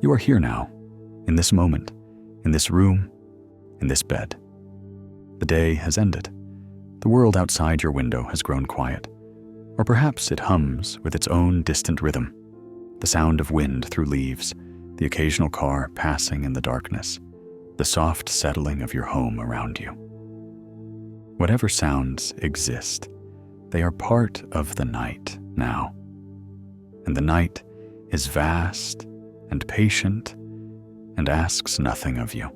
You are here now, in this moment, in this room, in this bed. The day has ended. The world outside your window has grown quiet, or perhaps it hums with its own distant rhythm, the sound of wind through leaves, the occasional car passing in the darkness, the soft settling of your home around you. Whatever sounds exist, they are part of the night now. And the night is vast and patient and asks nothing of you.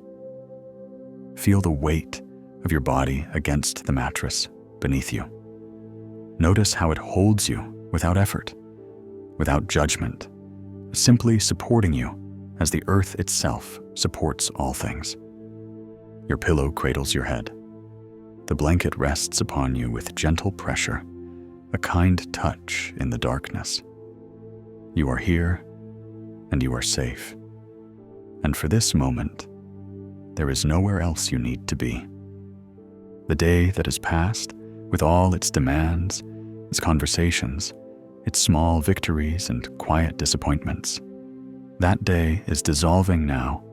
Feel the weight of your body against the mattress beneath you. Notice how it holds you without effort, without judgment, simply supporting you as the earth itself supports all things. Your pillow cradles your head. The blanket rests upon you with gentle pressure, a kind touch in the darkness. You are here, and you are safe. And for this moment, there is nowhere else you need to be. The day that has passed, with all its demands, its conversations, its small victories and quiet disappointments, that day is dissolving now,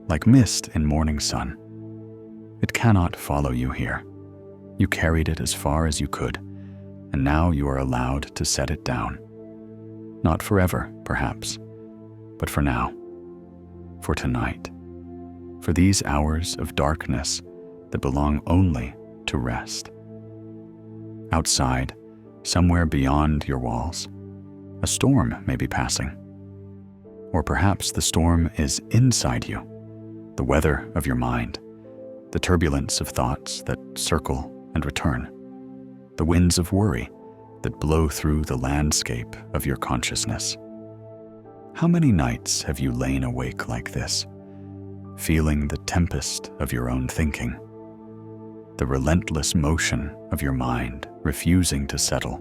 like mist in morning sun. It cannot follow you here. You carried it as far as you could, and now you are allowed to set it down. Not forever, perhaps, but for now, for tonight, for these hours of darkness that belong only to rest. Outside, somewhere beyond your walls, a storm may be passing. Or perhaps the storm is inside you, the weather of your mind, the turbulence of thoughts that circle and return, the winds of worry that blow through the landscape of your consciousness. How many nights have you lain awake like this, feeling the tempest of your own thinking, the relentless motion of your mind refusing to settle?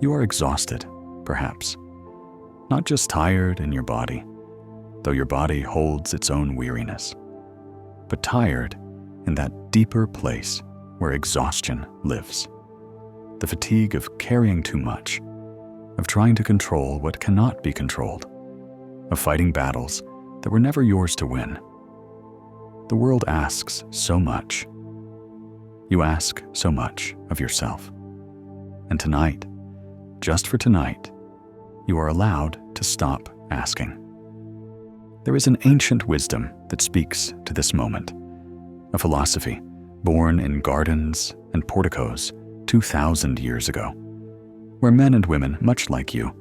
You are exhausted, perhaps, not just tired in your body, though your body holds its own weariness, but tired in that deeper place where exhaustion lives. The fatigue of carrying too much, of trying to control what cannot be controlled, of fighting battles that were never yours to win. The world asks so much. You ask so much of yourself. And tonight, just for tonight, you are allowed to stop asking. There is an ancient wisdom that speaks to this moment, a philosophy born in gardens and porticos 2,000 years ago, where men and women, much like you,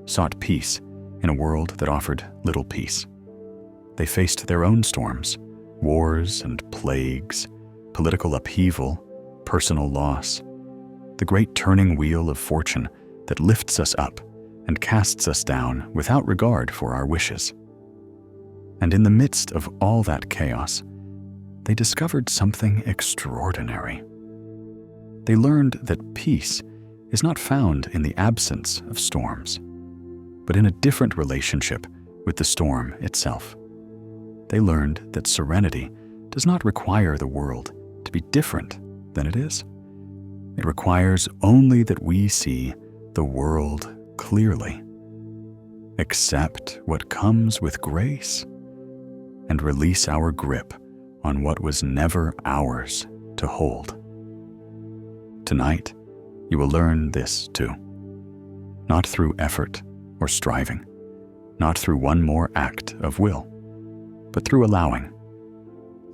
sought peace in a world that offered little peace. They faced their own storms, wars and plagues, political upheaval, personal loss, the great turning wheel of fortune that lifts us up and casts us down without regard for our wishes. And in the midst of all that chaos, they discovered something extraordinary. They learned that peace is not found in the absence of storms, but in a different relationship with the storm itself. They learned that serenity does not require the world to be different than it is. It requires only that we see the world clearly, accept what comes with grace, and release our grip on what was never ours to hold. Tonight, you will learn this too. Not through effort or striving, not through one more act of will, but through allowing,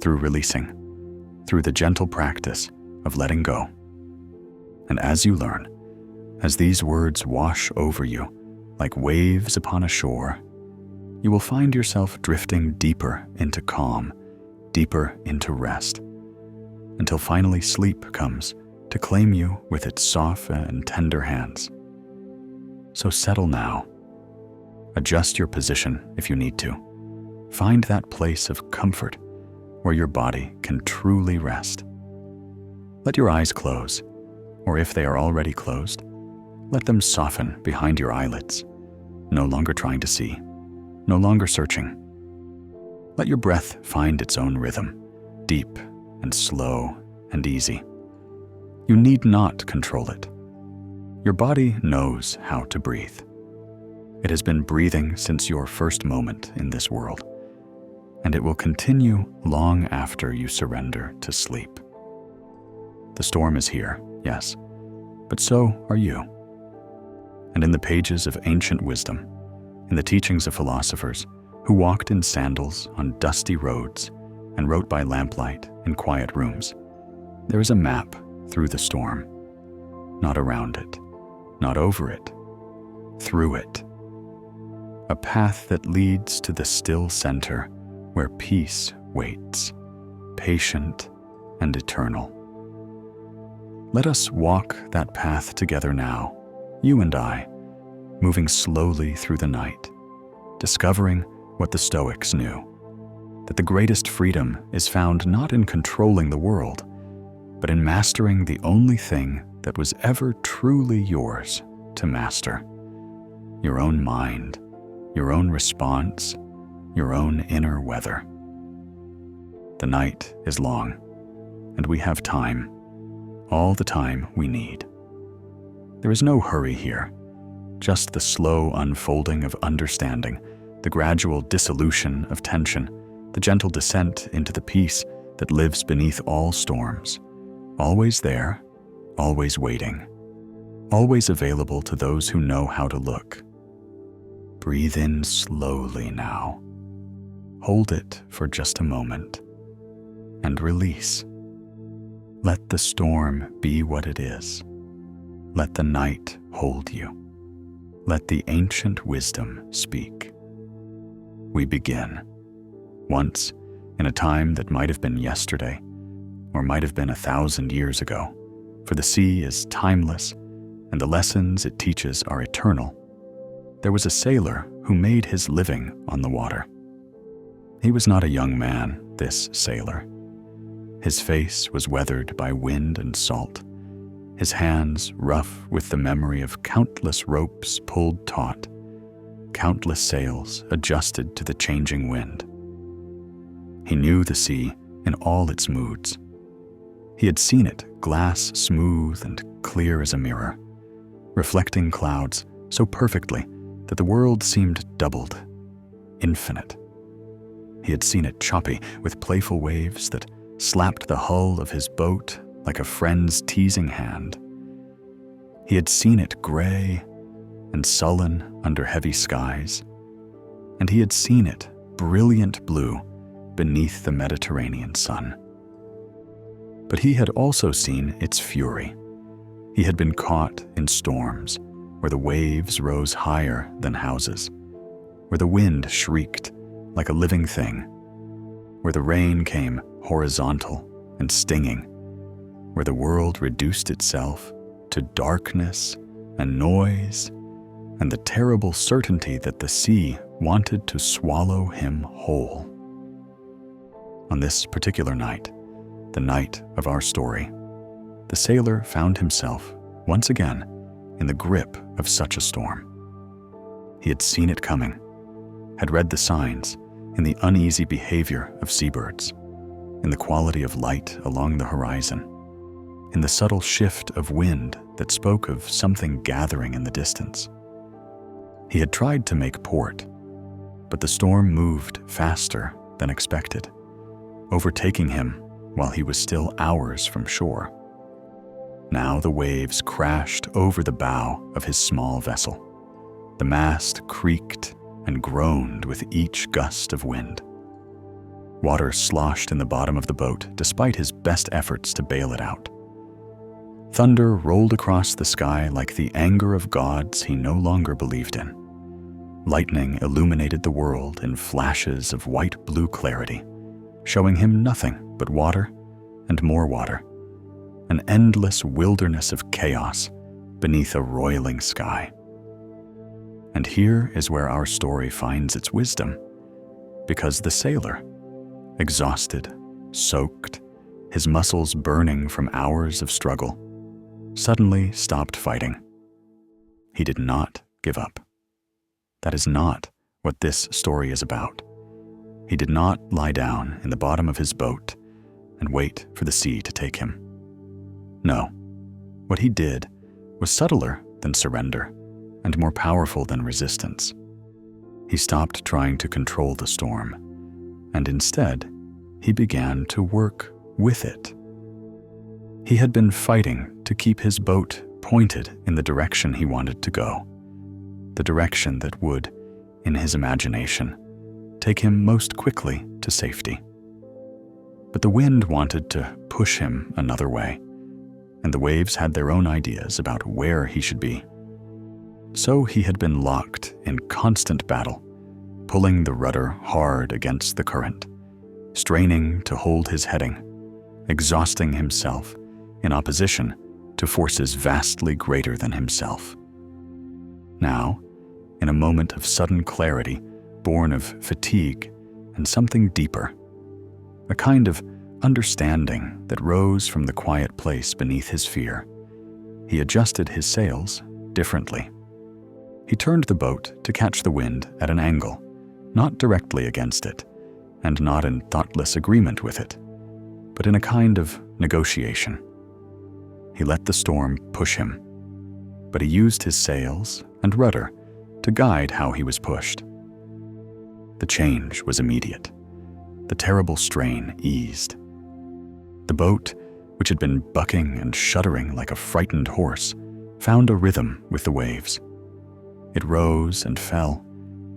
through releasing, through the gentle practice of letting go. And as you learn, as these words wash over you like waves upon a shore, you will find yourself drifting deeper into calm, deeper into rest, until finally sleep comes to claim you with its soft and tender hands. So settle now. Adjust your position if you need to. Find that place of comfort where your body can truly rest. Let your eyes close, or if they are already closed, let them soften behind your eyelids, no longer trying to see, no longer searching. Let your breath find its own rhythm, deep and slow and easy. You need not control it. Your body knows how to breathe. It has been breathing since your first moment in this world, and it will continue long after you surrender to sleep. The storm is here, yes, but so are you. And in the pages of ancient wisdom, in the teachings of philosophers who walked in sandals on dusty roads and wrote by lamplight in quiet rooms, there is a map through the storm, not around it, not over it, through it. A path that leads to the still center where peace waits, patient and eternal. Let us walk that path together now, you and I, moving slowly through the night, discovering what the Stoics knew, that the greatest freedom is found not in controlling the world, but in mastering the only thing that was ever truly yours to master: your own mind, your own response, your own inner weather. The night is long, and we have time, all the time we need. There is no hurry here, just the slow unfolding of understanding, the gradual dissolution of tension, the gentle descent into the peace that lives beneath all storms, always there, always waiting, always available to those who know how to look. Breathe in slowly now. Hold it for just a moment, and release. Let the storm be what it is. Let the night hold you. Let the ancient wisdom speak. We begin. Once, in a time that might have been yesterday, or might have been 1,000 years ago, for the sea is timeless, and the lessons it teaches are eternal, there was a sailor who made his living on the water. He was not a young man, this sailor. His face was weathered by wind and salt, his hands rough with the memory of countless ropes pulled taut, countless sails adjusted to the changing wind. He knew the sea in all its moods. He had seen it glass smooth and clear as a mirror, reflecting clouds so perfectly that the world seemed doubled, infinite. He had seen it choppy with playful waves that slapped the hull of his boat like a friend's teasing hand. He had seen it gray and sullen under heavy skies, and he had seen it brilliant blue beneath the Mediterranean sun. But he had also seen its fury. He had been caught in storms where the waves rose higher than houses, where the wind shrieked like a living thing, where the rain came horizontal and stinging, where the world reduced itself to darkness and noise and the terrible certainty that the sea wanted to swallow him whole. On this particular night, the night of our story, the sailor found himself once again in the grip of such a storm. He had seen it coming, had read the signs in the uneasy behavior of seabirds, in the quality of light along the horizon, in the subtle shift of wind that spoke of something gathering in the distance. He had tried to make port, but the storm moved faster than expected, overtaking him while he was still hours from shore. Now the waves crashed over the bow of his small vessel. The mast creaked and groaned with each gust of wind. Water sloshed in the bottom of the boat despite his best efforts to bail it out. Thunder rolled across the sky like the anger of gods he no longer believed in. Lightning illuminated the world in flashes of white-blue clarity, showing him nothing but water and more water, an endless wilderness of chaos beneath a roiling sky. And here is where our story finds its wisdom, because the sailor, exhausted, soaked, his muscles burning from hours of struggle, suddenly stopped fighting. He did not give up. That is not what this story is about. He did not lie down in the bottom of his boat and wait for the sea to take him. No, what he did was subtler than surrender and more powerful than resistance. He stopped trying to control the storm, and instead, he began to work with it. He had been fighting to keep his boat pointed in the direction he wanted to go, the direction that would, in his imagination, take him most quickly to safety. But the wind wanted to push him another way, and the waves had their own ideas about where he should be. So he had been locked in constant battle, pulling the rudder hard against the current, straining to hold his heading, exhausting himself in opposition to forces vastly greater than himself. Now, in a moment of sudden clarity, born of fatigue and something deeper, a kind of understanding that rose from the quiet place beneath his fear, he adjusted his sails differently. He turned the boat to catch the wind at an angle, not directly against it, and not in thoughtless agreement with it, but in a kind of negotiation. He let the storm push him, but he used his sails and rudder to guide how he was pushed. The change was immediate. The terrible strain eased. The boat, which had been bucking and shuddering like a frightened horse, found a rhythm with the waves. It rose and fell,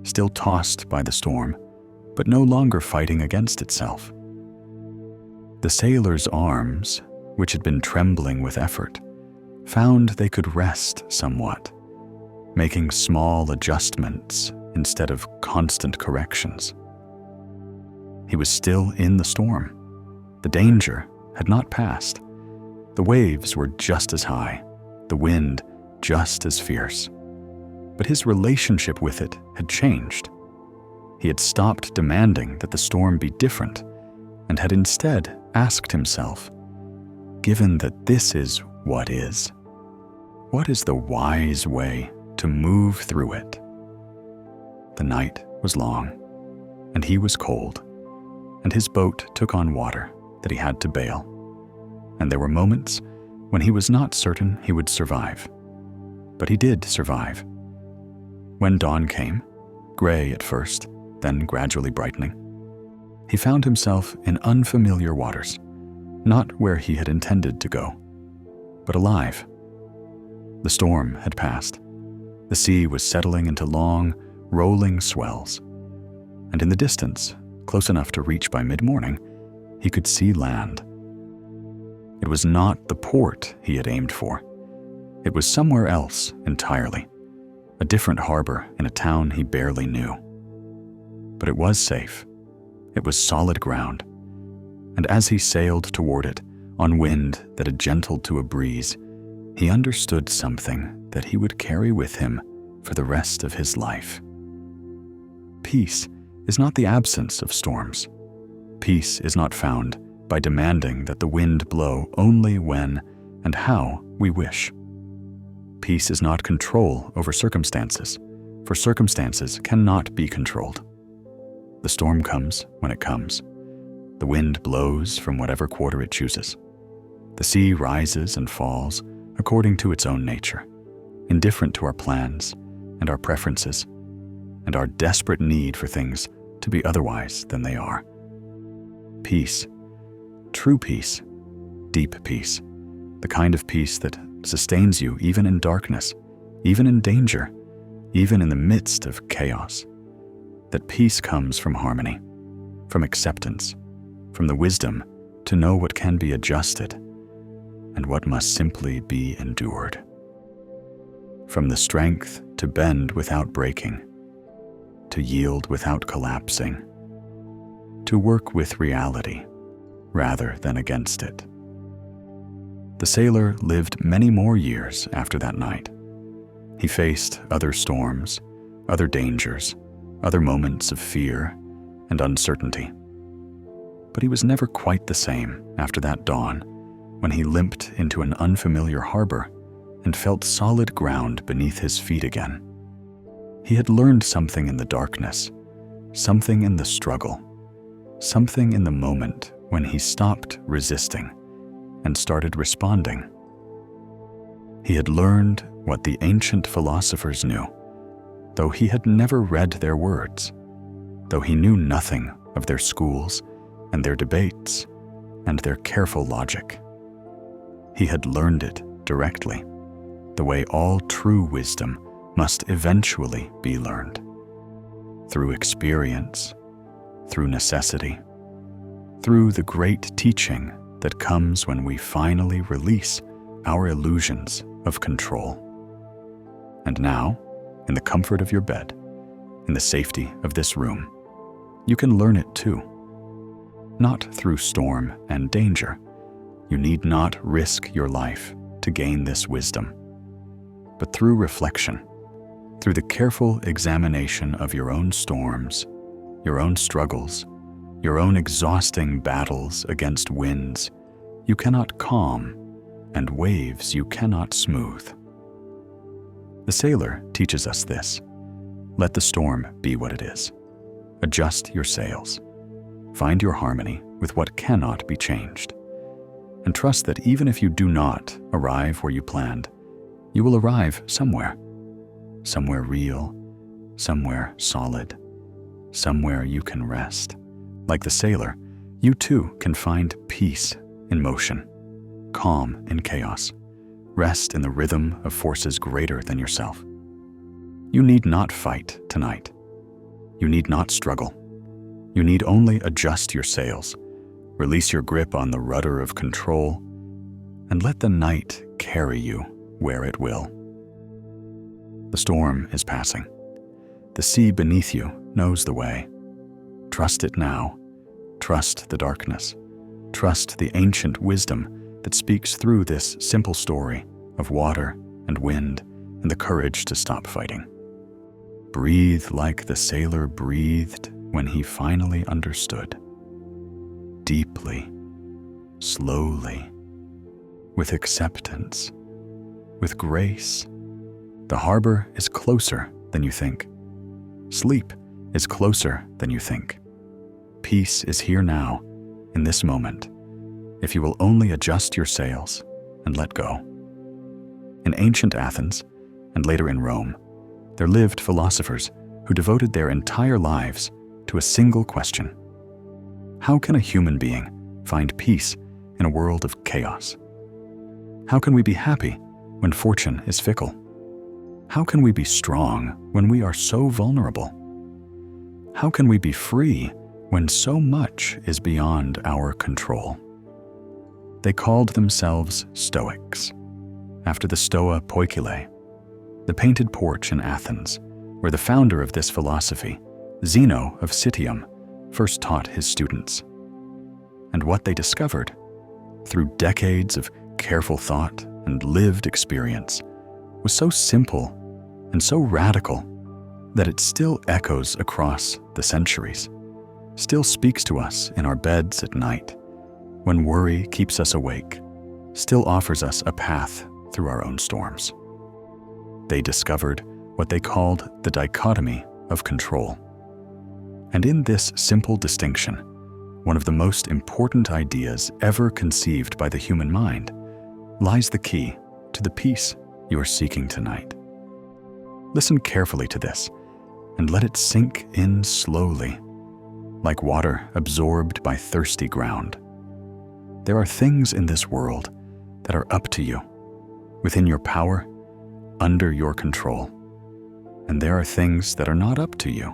still tossed by the storm, but no longer fighting against itself. The sailor's arms, which had been trembling with effort, found they could rest somewhat, making small adjustments instead of constant corrections. He was still in the storm. The danger had not passed. The waves were just as high, the wind just as fierce. But his relationship with it had changed. He had stopped demanding that the storm be different and had instead asked himself, given that this is what is the wise way to move through it? The night was long, and he was cold, and his boat took on water that he had to bail, and there were moments when he was not certain he would survive. But he did survive. When dawn came, gray at first, then gradually brightening, he found himself in unfamiliar waters, not where he had intended to go, but alive. The storm had passed. The sea was settling into long, rolling swells, and in the distance, close enough to reach by mid-morning, he could see land. It was not the port he had aimed for. It was somewhere else entirely, a different harbor in a town he barely knew. But it was safe. It was solid ground, and as he sailed toward it on wind that had gentled to a breeze, he understood something that he would carry with him for the rest of his life. Peace is not the absence of storms. Peace is not found by demanding that the wind blow only when and how we wish. Peace is not control over circumstances, for circumstances cannot be controlled. The storm comes when it comes. The wind blows from whatever quarter it chooses. The sea rises and falls according to its own nature, indifferent to our plans and our preferences, and our desperate need for things to be otherwise than they are. Peace, true peace, deep peace, the kind of peace that sustains you even in darkness, even in danger, even in the midst of chaos. That peace comes from harmony, from acceptance, from the wisdom to know what can be adjusted and what must simply be endured. From the strength to bend without breaking, to yield without collapsing, to work with reality rather than against it. The sailor lived many more years after that night. He faced other storms, other dangers, other moments of fear and uncertainty. But he was never quite the same after that dawn when he limped into an unfamiliar harbor and felt solid ground beneath his feet again. He had learned something in the darkness, something in the struggle, something in the moment when he stopped resisting and started responding. He had learned what the ancient philosophers knew, though he had never read their words, though he knew nothing of their schools and their debates and their careful logic. He had learned it directly, the way all true wisdom must eventually be learned, through experience, through necessity, through the great teaching that comes when we finally release our illusions of control. And now, in the comfort of your bed, in the safety of this room, you can learn it too. Not through storm and danger. You need not risk your life to gain this wisdom, but through reflection, through the careful examination of your own storms, your own struggles, your own exhausting battles against winds you cannot calm and waves you cannot smooth. The sailor teaches us this. Let the storm be what it is. Adjust your sails. Find your harmony with what cannot be changed. And trust that even if you do not arrive where you planned, you will arrive somewhere. Somewhere real, somewhere solid, somewhere you can rest. Like the sailor, you too can find peace in motion, calm in chaos, rest in the rhythm of forces greater than yourself. You need not fight tonight. You need not struggle. You need only adjust your sails, release your grip on the rudder of control, and let the night carry you where it will. The storm is passing. The sea beneath you knows the way. Trust it now. Trust the darkness. Trust the ancient wisdom that speaks through this simple story of water and wind and the courage to stop fighting. Breathe like the sailor breathed when he finally understood. Deeply, slowly, with acceptance, with grace. The harbor is closer than you think. Sleep is closer than you think. Peace is here now, in this moment, if you will only adjust your sails and let go. In ancient Athens, and later in Rome, there lived philosophers who devoted their entire lives to a single question. How can a human being find peace in a world of chaos? How can we be happy when fortune is fickle? How can we be strong when we are so vulnerable? How can we be free when so much is beyond our control? They called themselves Stoics, after the Stoa Poikile, the painted porch in Athens, where the founder of this philosophy, Zeno of Citium, first taught his students. And what they discovered, through decades of careful thought and lived experience, was so simple and so radical that it still echoes across the centuries, still speaks to us in our beds at night, when worry keeps us awake, still offers us a path through our own storms. They discovered what they called the dichotomy of control. And in this simple distinction, one of the most important ideas ever conceived by the human mind, lies the key to the peace you are seeking tonight. Listen carefully to this and let it sink in slowly, like water absorbed by thirsty ground. There are things in this world that are up to you, within your power, under your control. And there are things that are not up to you,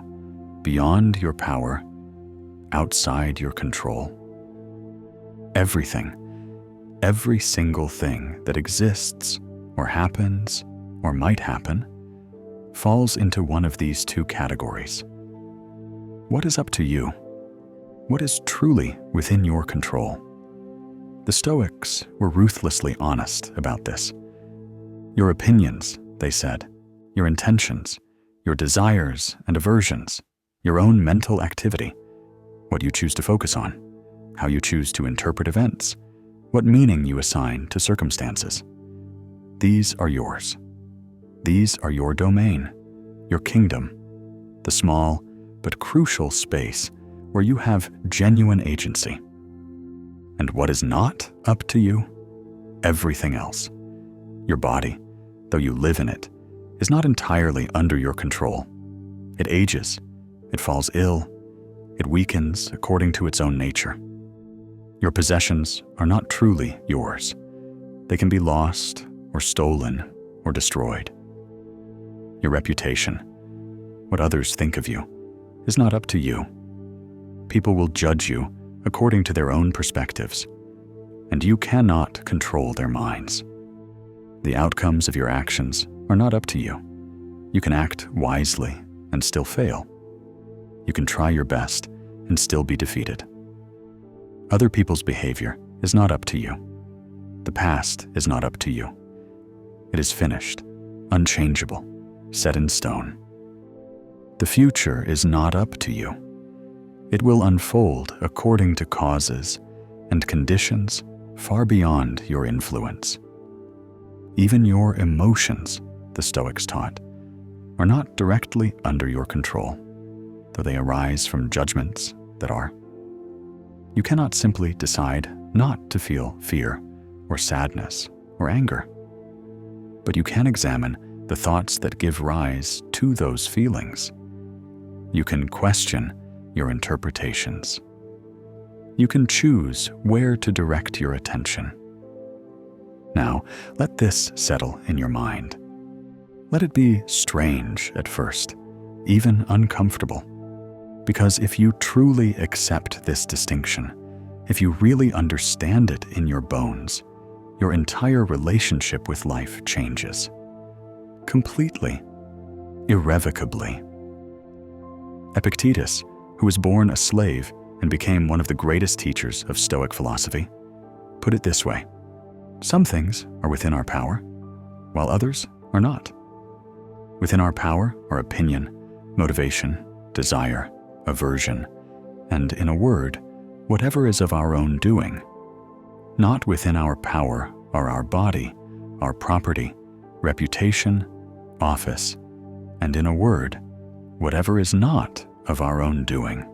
beyond your power, outside your control. Everything, every single thing that exists or happens or might happen falls into one of these two categories. What is up to you? What is truly within your control? The Stoics were ruthlessly honest about this. Your opinions, they said, your intentions, your desires and aversions, your own mental activity, what you choose to focus on, how you choose to interpret events, what meaning you assign to circumstances. These are yours. These are your domain, your kingdom, the small but crucial space where you have genuine agency. And what is not up to you? Everything else. Your body, though you live in it, is not entirely under your control, It ages, it falls ill, it weakens according to its own nature. Your possessions are not truly yours. They can be lost or stolen or destroyed. Your reputation, what others think of you, is not up to you. People will judge you according to their own perspectives, and you cannot control their minds. The outcomes of your actions are not up to you. You can act wisely and still fail. You can try your best and still be defeated. Other people's behavior is not up to you. The past is not up to you. It is finished, unchangeable, set in stone. The future is not up to you. It will unfold according to causes and conditions far beyond your influence. Even your emotions, the Stoics taught, are not directly under your control, though they arise from judgments that are. You cannot simply decide not to feel fear or sadness or anger, but you can examine the thoughts that give rise to those feelings. You can question your interpretations. You can choose where to direct your attention. Now, let this settle in your mind. Let it be strange at first, even uncomfortable, because if you truly accept this distinction, if you really understand it in your bones, your entire relationship with life changes. Completely, irrevocably. Epictetus, who was born a slave and became one of the greatest teachers of Stoic philosophy, put it this way: some things are within our power, while others are not. Within our power are opinion, motivation, desire, aversion, and, in a word, whatever is of our own doing. Not within our power are our body, our property, reputation, office, and, in a word, whatever is not of our own doing.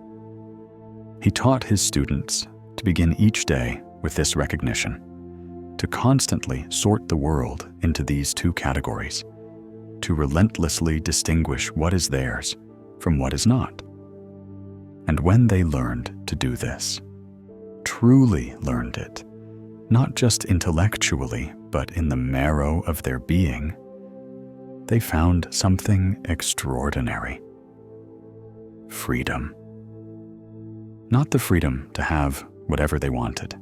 He taught his students to begin each day with this recognition, to constantly sort the world into these two categories, to relentlessly distinguish what is theirs from what is not. And when they learned to do this, truly learned it, not just intellectually, but in the marrow of their being, they found something extraordinary. Freedom. Not the freedom to have whatever they wanted,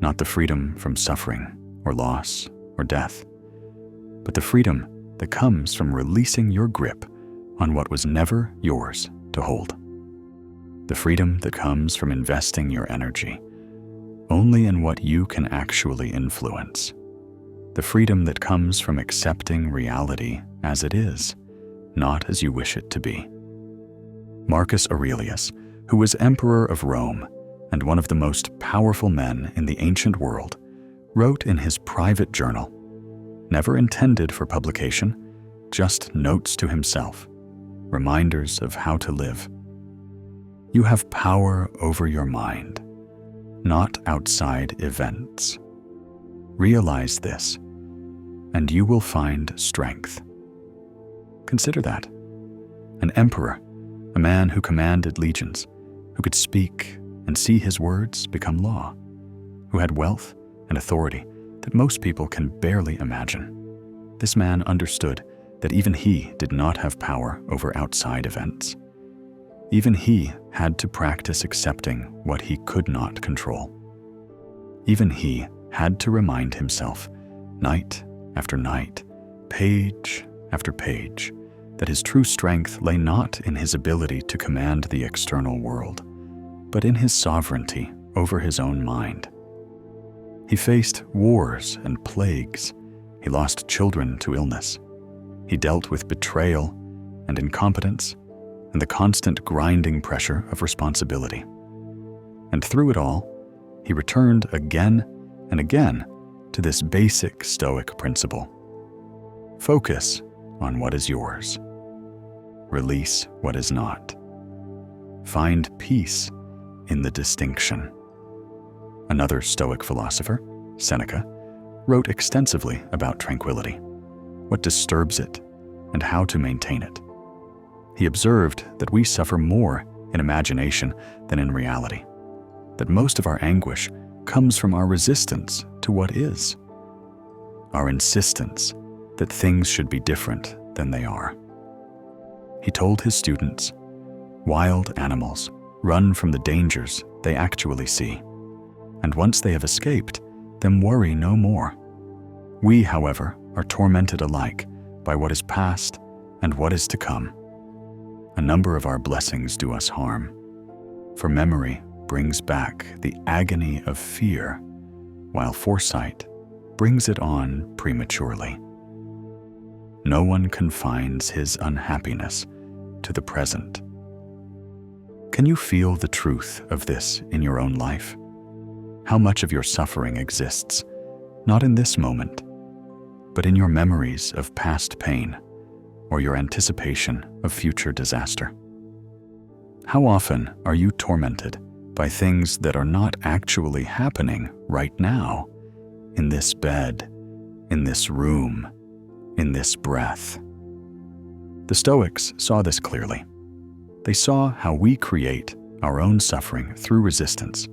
not the freedom from suffering or loss or death, but the freedom that comes from releasing your grip on what was never yours to hold. The freedom that comes from investing your energy only in what you can actually influence. The freedom that comes from accepting reality as it is, not as you wish it to be. Marcus Aurelius, who was emperor of Rome and one of the most powerful men in the ancient world, wrote in his private journal, never intended for publication, just notes to himself, reminders of how to live. You have power over your mind, not outside events. Realize this, and you will find strength. Consider that. An emperor, a man who commanded legions, who could speak and see his words become law, who had wealth and authority that most people can barely imagine. This man understood that even he did not have power over outside events. Even he had to practice accepting what he could not control. Even he had to remind himself, night after night, page after page, that his true strength lay not in his ability to command the external world, but in his sovereignty over his own mind. He faced wars and plagues. He lost children to illness. He dealt with betrayal and incompetence and the constant grinding pressure of responsibility. And through it all, he returned again and again to this basic Stoic principle. Focus on what is yours. Release what is not. Find peace in the distinction. Another Stoic philosopher, Seneca, wrote extensively about tranquility, what disturbs it, and how to maintain it. He observed that we suffer more in imagination than in reality, that most of our anguish comes from our resistance to what is, our insistence that things should be different than they are. He told his students, wild animals run from the dangers they actually see, and once they have escaped, then worry no more. We, however, are tormented alike by what is past and what is to come. A number of our blessings do us harm, for memory brings back the agony of fear, while foresight brings it on prematurely. No one confines his unhappiness to the present. Can you feel the truth of this in your own life? How much of your suffering exists, not in this moment, but in your memories of past pain or your anticipation of future disaster? How often are you tormented by things that are not actually happening right now, in this bed, in this room, in this breath? The Stoics saw this clearly. They saw how we create our own suffering through resistance,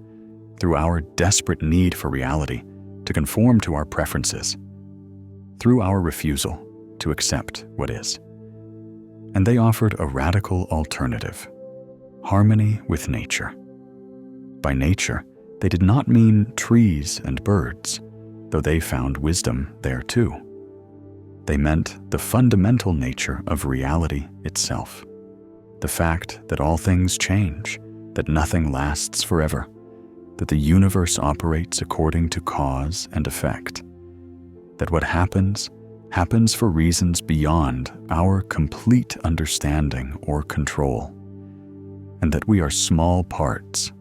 through our desperate need for reality to conform to our preferences, through our refusal to accept what is. And they offered a radical alternative: harmony with nature. By nature, they did not mean trees and birds, though they found wisdom there too. They meant the fundamental nature of reality itself, the fact that all things change, that nothing lasts forever, that the universe operates according to cause and effect, that what happens for reasons beyond our complete understanding or control, and that we are small parts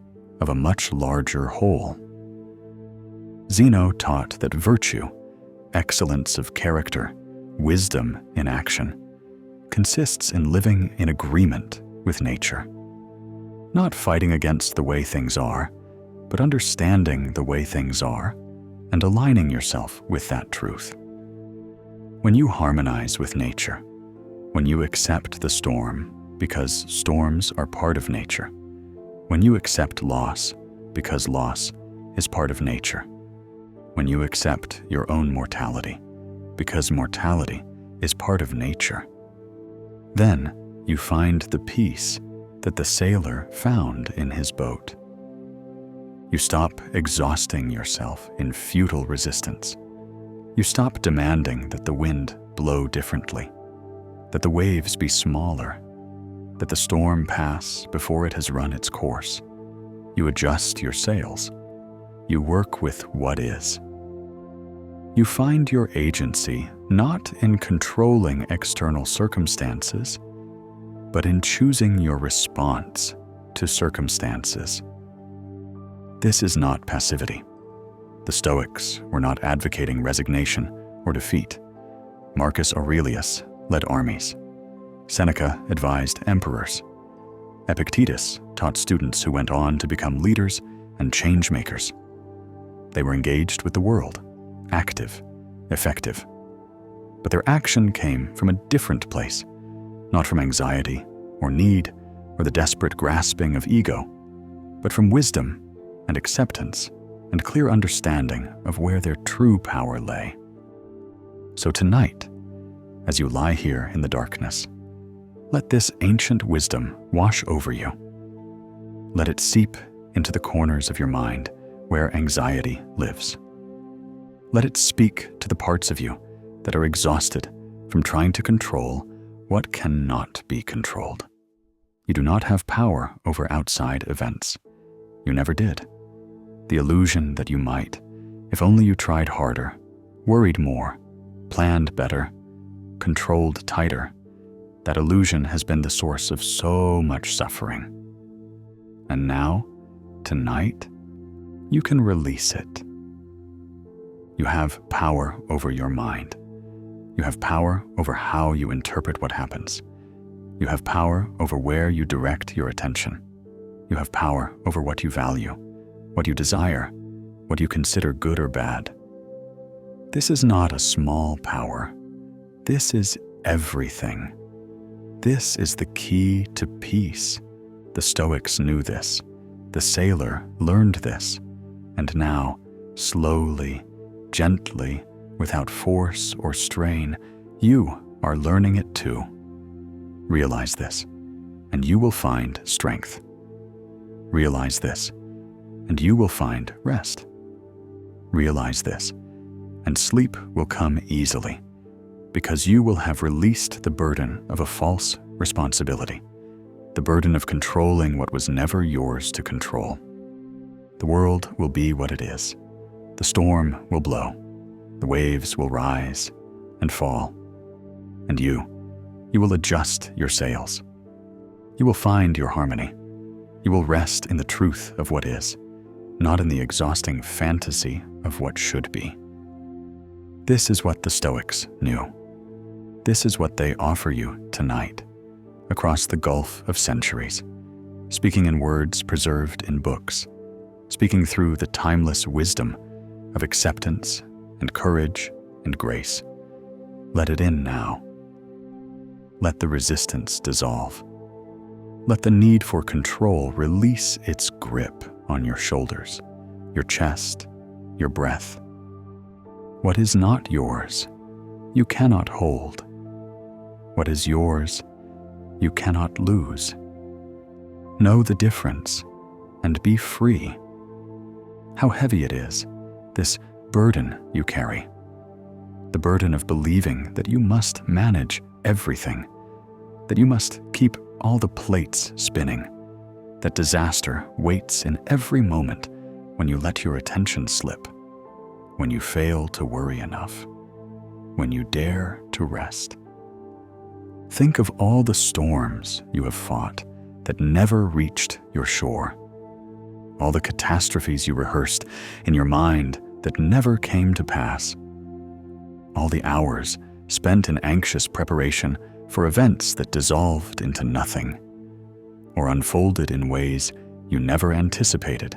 of a much larger whole. Zeno taught that virtue, excellence of character, wisdom in action, consists in living in agreement with nature, not fighting against the way things are, but understanding the way things are and aligning yourself with that truth. When you harmonize with nature, when you accept the storm because storms are part of nature, when you accept loss because loss is part of nature, when you accept your own mortality because mortality is part of nature, then you find the peace that the sailor found in his boat. You stop exhausting yourself in futile resistance. You stop demanding that the wind blow differently, that the waves be smaller, that the storm pass before it has run its course. You adjust your sails. You work with what is. You find your agency not in controlling external circumstances, but in choosing your response to circumstances. This is not passivity. The Stoics were not advocating resignation or defeat. Marcus Aurelius led armies. Seneca advised emperors. Epictetus taught students who went on to become leaders and change makers. They were engaged with the world, active, effective. But their action came from a different place, not from anxiety or need or the desperate grasping of ego, but from wisdom and acceptance and clear understanding of where their true power lay. So tonight, as you lie here in the darkness, let this ancient wisdom wash over you. Let it seep into the corners of your mind where anxiety lives. Let it speak to the parts of you that are exhausted from trying to control what cannot be controlled. You do not have power over outside events. You never did. The illusion that you might, if only you tried harder, worried more, planned better, controlled tighter, that illusion has been the source of so much suffering. And now, tonight, you can release it. You have power over your mind. You have power over how you interpret what happens. You have power over where you direct your attention. You have power over what you value, what you desire, what you consider good or bad. This is not a small power. This is everything. This is the key to peace. The Stoics knew this. The sailor learned this. And now, slowly, gently, without force or strain, you are learning it too. Realize this, and you will find strength. Realize this, and you will find rest. Realize this, and sleep will come easily, because you will have released the burden of a false responsibility, the burden of controlling what was never yours to control. The world will be what it is. The storm will blow. The waves will rise and fall. And you will adjust your sails. You will find your harmony. You will rest in the truth of what is, not in the exhausting fantasy of what should be. This is what the Stoics knew. This is what they offer you tonight, across the gulf of centuries, speaking in words preserved in books, speaking through the timeless wisdom of acceptance and courage and grace. Let it in now. Let the resistance dissolve. Let the need for control release its grip on your shoulders, your chest, your breath. What is not yours, you cannot hold. What is yours, you cannot lose. Know the difference and be free. How heavy it is, this burden you carry. The burden of believing that you must manage everything, that you must keep all the plates spinning, that disaster waits in every moment when you let your attention slip, when you fail to worry enough, when you dare to rest. Think of all the storms you have fought that never reached your shore, all the catastrophes you rehearsed in your mind that never came to pass, all the hours spent in anxious preparation for events that dissolved into nothing, or unfolded in ways you never anticipated,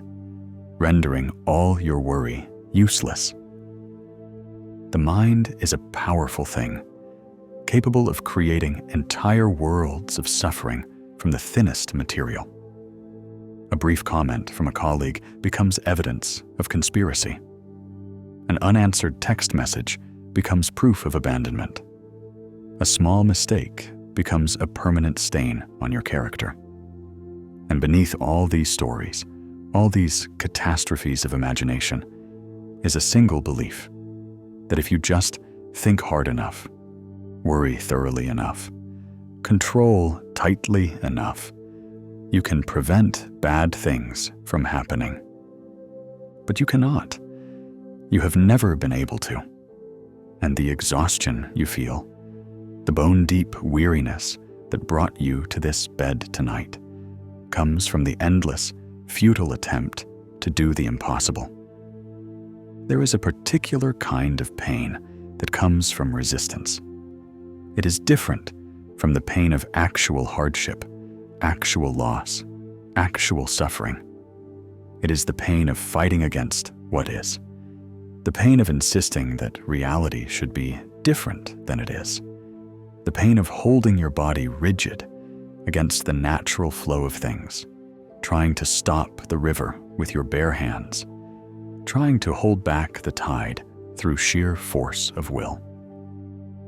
rendering all your worry useless. The mind is a powerful thing, capable of creating entire worlds of suffering from the thinnest material. A brief comment from a colleague becomes evidence of conspiracy. An unanswered text message becomes proof of abandonment. A small mistake becomes a permanent stain on your character. And beneath all these stories, all these catastrophes of imagination, is a single belief that if you just think hard enough, worry thoroughly enough, control tightly enough, you can prevent bad things from happening. But you cannot. You have never been able to. And the exhaustion you feel, the bone-deep weariness that brought you to this bed tonight, comes from the endless, futile attempt to do the impossible. There is a particular kind of pain that comes from resistance. It is different from the pain of actual hardship, actual loss, actual suffering. It is the pain of fighting against what is, the pain of insisting that reality should be different than it is, the pain of holding your body rigid against the natural flow of things, trying to stop the river with your bare hands, trying to hold back the tide through sheer force of will.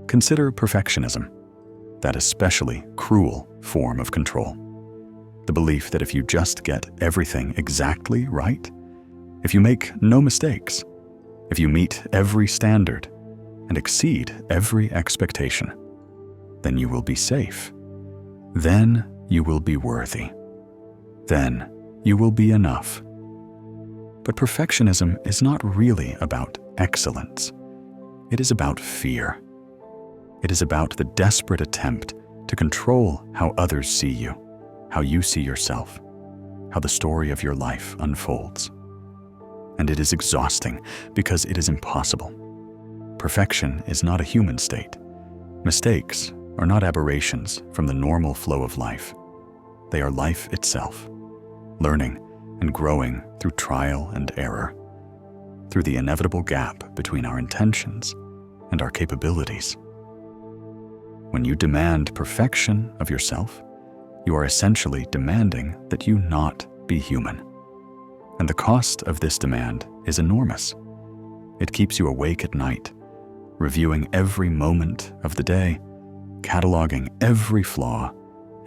Consider perfectionism, that especially cruel form of control. The belief that if you just get everything exactly right, if you make no mistakes, if you meet every standard and exceed every expectation, then you will be safe. Then you will be worthy. Then you will be enough. But perfectionism is not really about excellence. It is about fear. It is about the desperate attempt to control how others see you, how you see yourself, how the story of your life unfolds. And it is exhausting because it is impossible. Perfection is not a human state. Mistakes are not aberrations from the normal flow of life. They are life itself, learning and growing through trial and error, through the inevitable gap between our intentions and our capabilities. When you demand perfection of yourself, you are essentially demanding that you not be human. And the cost of this demand is enormous. It keeps you awake at night, reviewing every moment of the day, cataloging every flaw,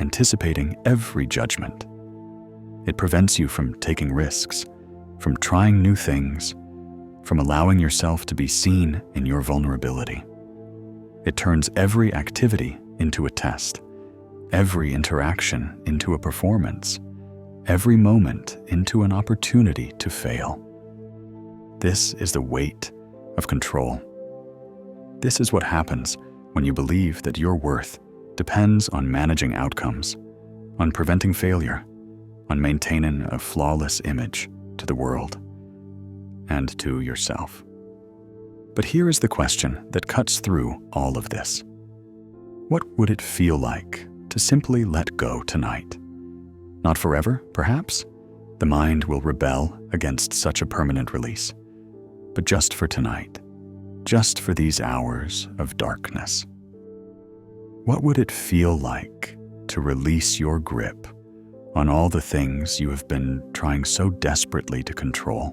anticipating every judgment. It prevents you from taking risks, from trying new things, from allowing yourself to be seen in your vulnerability. It turns every activity into a test, every interaction into a performance, every moment into an opportunity to fail. This is the weight of control. This is what happens when you believe that your worth depends on managing outcomes, on preventing failure, on maintaining a flawless image to the world and to yourself. But here is the question that cuts through all of this. What would it feel like to simply let go tonight? Not forever, perhaps. The mind will rebel against such a permanent release. But just for tonight, just for these hours of darkness. What would it feel like to release your grip on all the things you have been trying so desperately to control?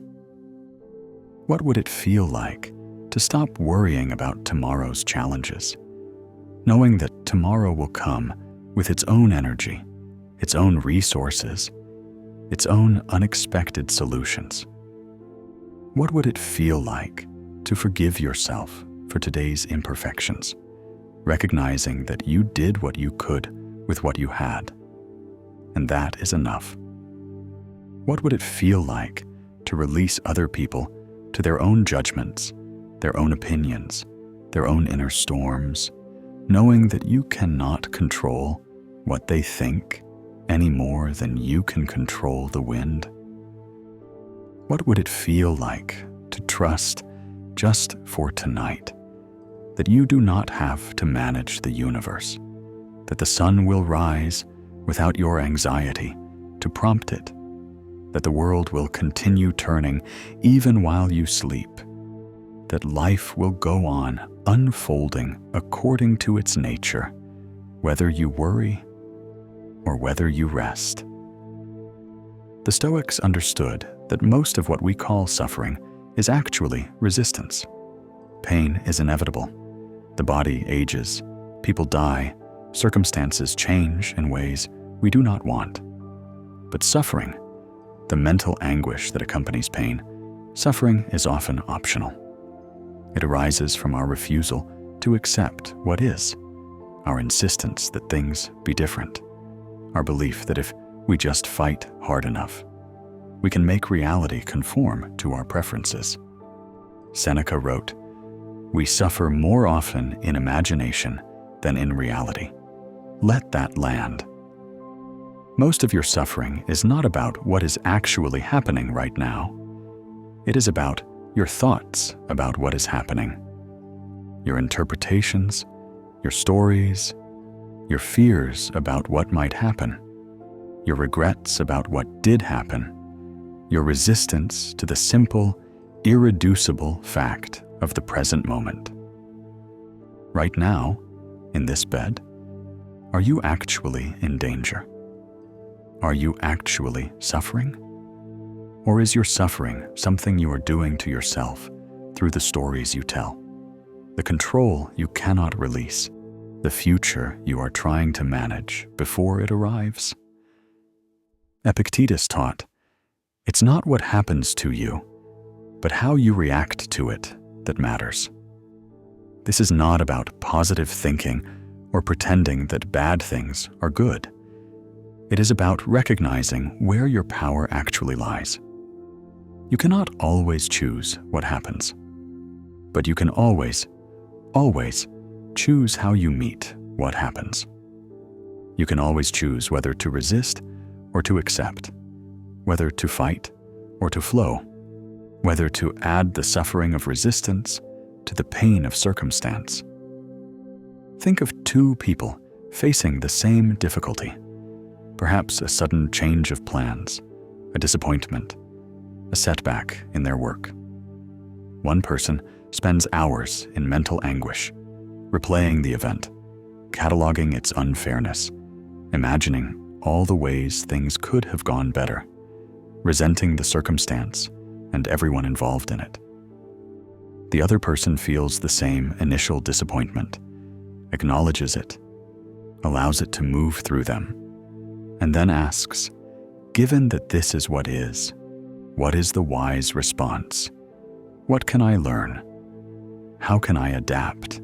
What would it feel like to stop worrying about tomorrow's challenges, knowing that tomorrow will come with its own energy, its own resources, its own unexpected solutions? What would it feel like to forgive yourself for today's imperfections, recognizing that you did what you could with what you had, and that is enough? What would it feel like to release other people to their own judgments, their own opinions, their own inner storms, knowing that you cannot control what they think any more than you can control the wind? What would it feel like to trust, just for tonight, that you do not have to manage the universe, that the sun will rise without your anxiety to prompt it, that the world will continue turning even while you sleep, that life will go on unfolding according to its nature, whether you worry or whether you rest? The Stoics understood that most of what we call suffering is actually resistance. Pain is inevitable. The body ages, people die, circumstances change in ways we do not want. But suffering, the mental anguish that accompanies pain, suffering is often optional. It arises from our refusal to accept what is, our insistence that things be different, our belief that if we just fight hard enough, we can make reality conform to our preferences. Seneca wrote, "We suffer more often in imagination than in reality. Let that land." Most of your suffering is not about what is actually happening right now. It is about your thoughts about what is happening, your interpretations, your stories, your fears about what might happen, your regrets about what did happen, your resistance to the simple, irreducible fact of the present moment. Right now, in this bed, are you actually in danger? Are you actually suffering? Or is your suffering something you are doing to yourself through the stories you tell, the control you cannot release, the future you are trying to manage before it arrives? Epictetus taught, "It's not what happens to you, but how you react to it that matters." This is not about positive thinking or pretending that bad things are good. It is about recognizing where your power actually lies. You cannot always choose what happens, but you can always choose how you meet what happens. You can always choose whether to resist or to accept, whether to fight or to flow, whether to add the suffering of resistance to the pain of circumstance. Think of two people facing the same difficulty, perhaps a sudden change of plans, a disappointment, a setback in their work. One person spends hours in mental anguish, replaying the event, cataloging its unfairness, imagining all the ways things could have gone better, resenting the circumstance and everyone involved in it. The other person feels the same initial disappointment, acknowledges it, allows it to move through them, and then asks, given that this is what is the wise response? What can I learn? How can I adapt?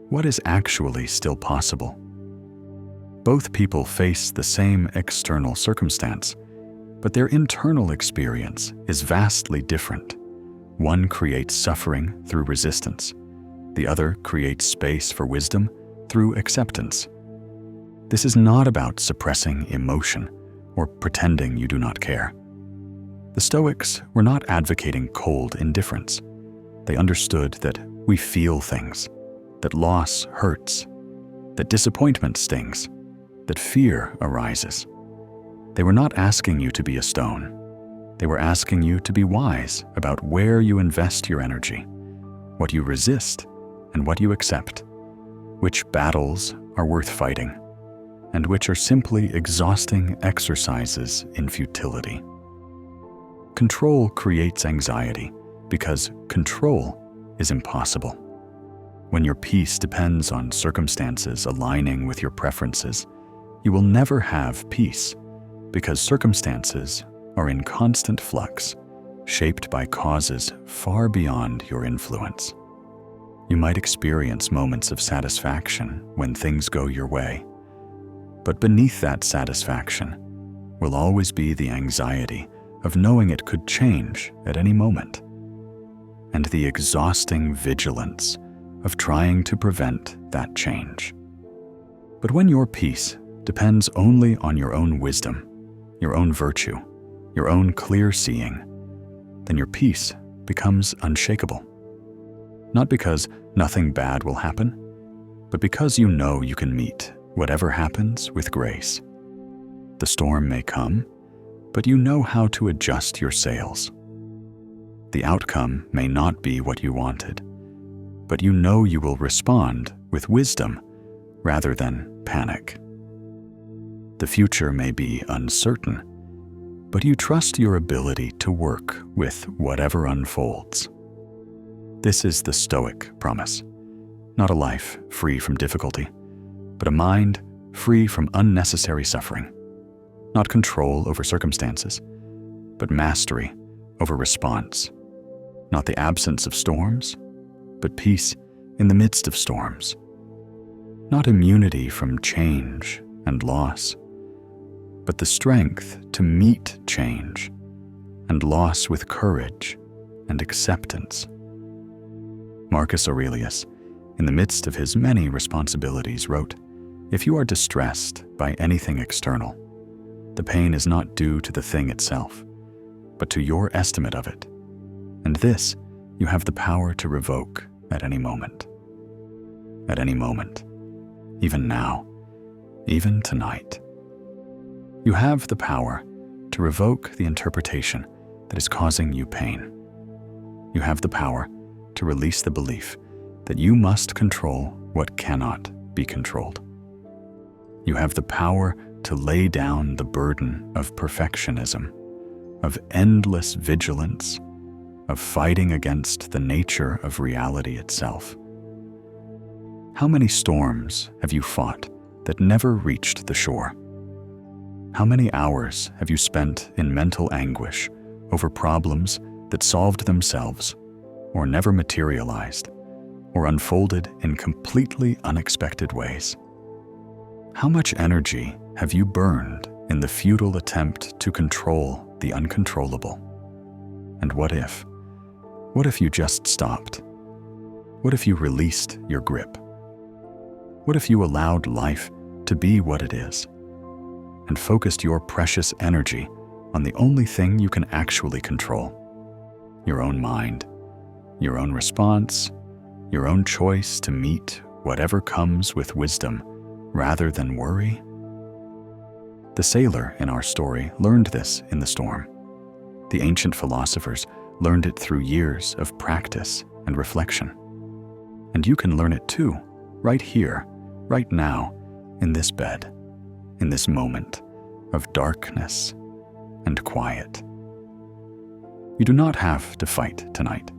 What is actually still possible? Both people face the same external circumstance, but their internal experience is vastly different. One creates suffering through resistance. The other creates space for wisdom through acceptance. This is not about suppressing emotion or pretending you do not care. The Stoics were not advocating cold indifference. They understood that we feel things, that loss hurts, that disappointment stings, that fear arises. They were not asking you to be a stone. They were asking you to be wise about where you invest your energy, what you resist and what you accept, which battles are worth fighting, and which are simply exhausting exercises in futility. Control creates anxiety because control is impossible. When your peace depends on circumstances aligning with your preferences, you will never have peace because circumstances are in constant flux, shaped by causes far beyond your influence. You might experience moments of satisfaction when things go your way, but beneath that satisfaction will always be the anxiety of knowing it could change at any moment, and the exhausting vigilance of trying to prevent that change. But when your peace depends only on your own wisdom, your own virtue, your own clear seeing, then your peace becomes unshakable. Not because nothing bad will happen, but because you know you can meet whatever happens with grace. The storm may come, but you know how to adjust your sails. The outcome may not be what you wanted, but you know you will respond with wisdom rather than panic. The future may be uncertain, but you trust your ability to work with whatever unfolds. This is the Stoic promise, not a life free from difficulty, but a mind free from unnecessary suffering. Not control over circumstances, but mastery over response. Not the absence of storms, but peace in the midst of storms. Not immunity from change and loss, but the strength to meet change and loss with courage and acceptance. Marcus Aurelius, in the midst of his many responsibilities, wrote, "If you are distressed by anything external, the pain is not due to the thing itself, but to your estimate of it, and this you have the power to revoke at any moment. At any moment, even now, even tonight. You have the power to revoke the interpretation that is causing you pain. You have the power to release the belief that you must control what cannot be controlled. You have the power to lay down the burden of perfectionism, of endless vigilance, of fighting against the nature of reality itself. How many storms have you fought that never reached the shore? How many hours have you spent in mental anguish over problems that solved themselves or never materialized or unfolded in completely unexpected ways? How much energy have you burned in the futile attempt to control the uncontrollable? And what if? What if you just stopped? What if you released your grip? What if you allowed life to be what it is and focused your precious energy on the only thing you can actually control? Your own mind, your own response, your own choice to meet whatever comes with wisdom rather than worry? The sailor in our story learned this in the storm. The ancient philosophers learned it through years of practice and reflection. And you can learn it too, right here, right now, in this bed, in this moment of darkness and quiet. You do not have to fight tonight.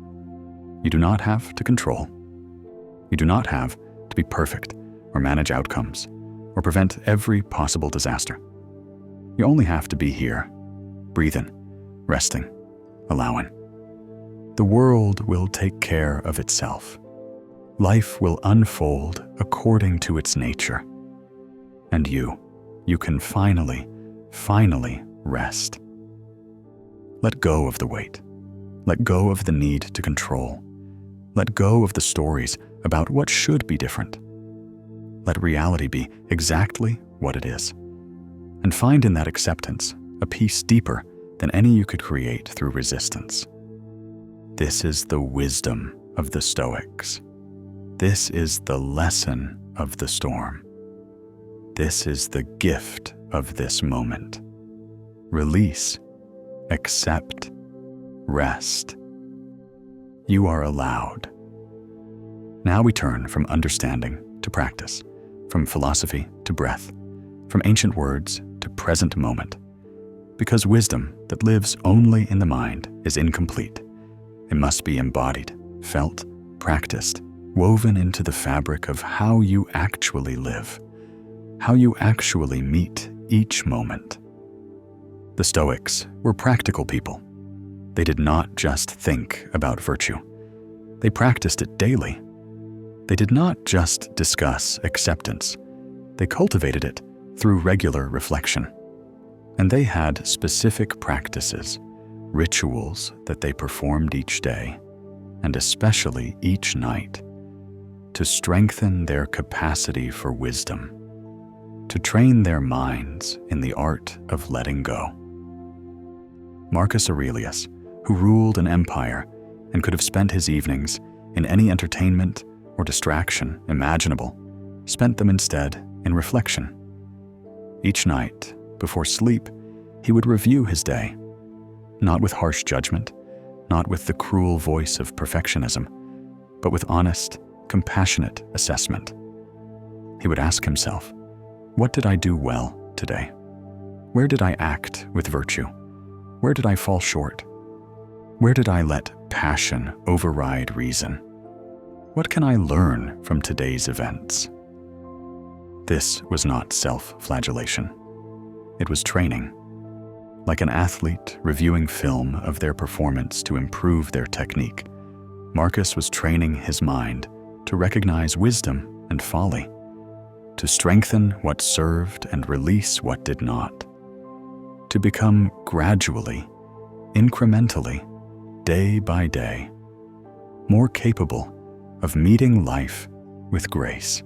You do not have to control. You do not have to be perfect or manage outcomes or prevent every possible disaster. You only have to be here, breathing, resting, allowing. The world will take care of itself. Life will unfold according to its nature. And you can finally rest. Let go of the weight. Let go of the need to control. Let go of the stories about what should be different. Let reality be exactly what it is. And find in that acceptance a peace deeper than any you could create through resistance. This is the wisdom of the Stoics. This is the lesson of the storm. This is the gift of this moment. Release, accept, rest. You are allowed. Now we turn from understanding to practice, from philosophy to breath, from ancient words to present moment. Because wisdom that lives only in the mind is incomplete. It must be embodied, felt, practiced, woven into the fabric of how you actually live, how you actually meet each moment. The Stoics were practical people. They did not just think about virtue. They practiced it daily. They did not just discuss acceptance. They cultivated it through regular reflection. And they had specific practices, rituals that they performed each day, and especially each night, to strengthen their capacity for wisdom, to train their minds in the art of letting go. Marcus Aurelius, who ruled an empire and could have spent his evenings in any entertainment or distraction imaginable, spent them instead in reflection. Each night, before sleep, he would review his day, not with harsh judgment, not with the cruel voice of perfectionism, but with honest, compassionate assessment. He would ask himself, what did I do well today? Where did I act with virtue? Where did I fall short? Where did I let passion override reason? What can I learn from today's events? This was not self-flagellation. It was training. Like an athlete reviewing film of their performance to improve their technique, Marcus was training his mind to recognize wisdom and folly, to strengthen what served and release what did not, to become gradually, incrementally, day by day, more capable of meeting life with grace.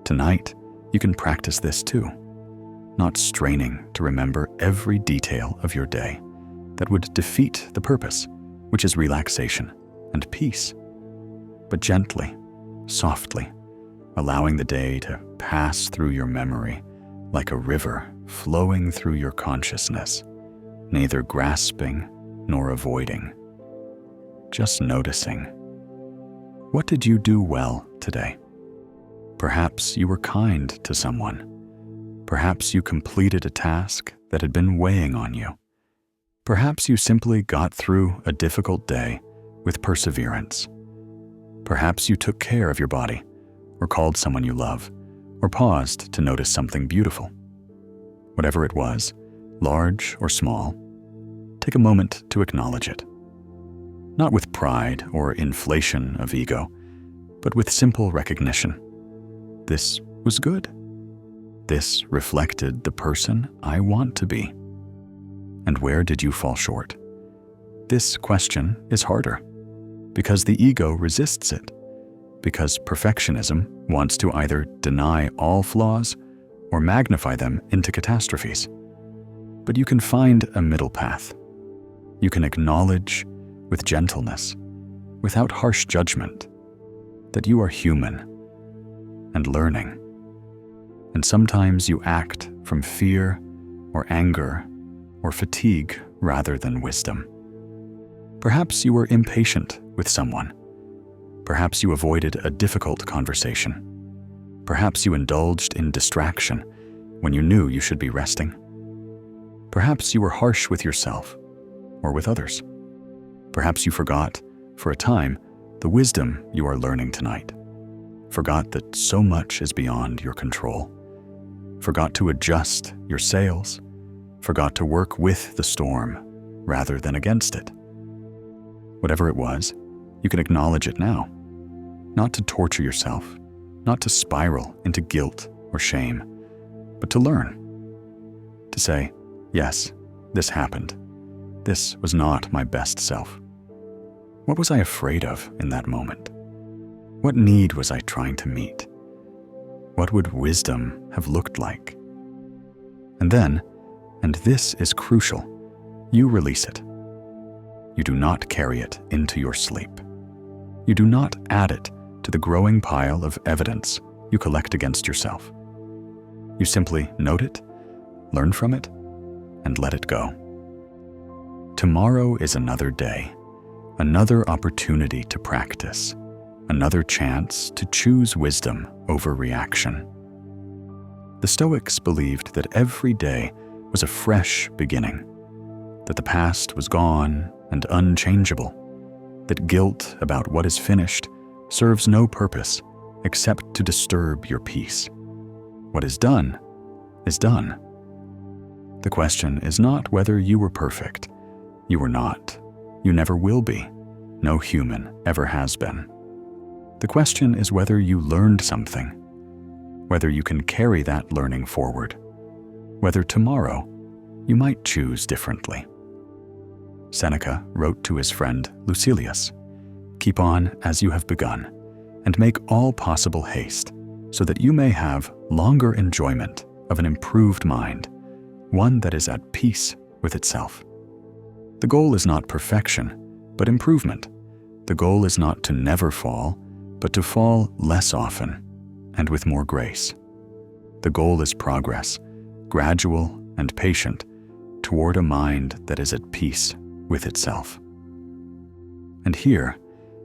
Tonight, you can practice this too, not straining to remember every detail of your day that would defeat the purpose, which is relaxation and peace, but gently, softly, allowing the day to pass through your memory like a river flowing through your consciousness, neither grasping nor avoiding, just noticing. What did you do well today? Perhaps you were kind to someone. Perhaps you completed a task that had been weighing on you. Perhaps you simply got through a difficult day with perseverance. Perhaps you took care of your body, or called someone you love, or paused to notice something beautiful. Whatever it was, large or small, take a moment to acknowledge it. Not with pride or inflation of ego, but with simple recognition. This was good. This reflected the person I want to be. And where did you fall short? This question is harder because the ego resists it, because perfectionism wants to either deny all flaws or magnify them into catastrophes. But you can find a middle path. You can acknowledge with gentleness, without harsh judgment, that you are human and learning. And sometimes you act from fear or anger or fatigue rather than wisdom. Perhaps you were impatient with someone. Perhaps you avoided a difficult conversation. Perhaps you indulged in distraction when you knew you should be resting. Perhaps you were harsh with yourself or with others. Perhaps you forgot, for a time, the wisdom you are learning tonight. Forgot that so much is beyond your control. Forgot to adjust your sails. Forgot to work with the storm rather than against it. Whatever it was, you can acknowledge it now. Not to torture yourself, not to spiral into guilt or shame, but to learn. To say, yes, this happened. This was not my best self. What was I afraid of in that moment? What need was I trying to meet? What would wisdom have looked like? And then, and this is crucial, you release it. You do not carry it into your sleep. You do not add it to the growing pile of evidence you collect against yourself. You simply note it, learn from it, and let it go. Tomorrow is another day, another opportunity to practice, another chance to choose wisdom over reaction. The Stoics believed that every day was a fresh beginning, that the past was gone and unchangeable, that guilt about what is finished serves no purpose except to disturb your peace. What is done is done. The question is not whether you were perfect. You were not. You never will be. No human ever has been. The question is whether you learned something, whether you can carry that learning forward, whether tomorrow you might choose differently. Seneca wrote to his friend Lucilius, "Keep on as you have begun, and make all possible haste, so that you may have longer enjoyment of an improved mind, one that is at peace with itself." The goal is not perfection, but improvement. The goal is not to never fall, but to fall less often and with more grace. The goal is progress, gradual and patient, toward a mind that is at peace with itself. And here,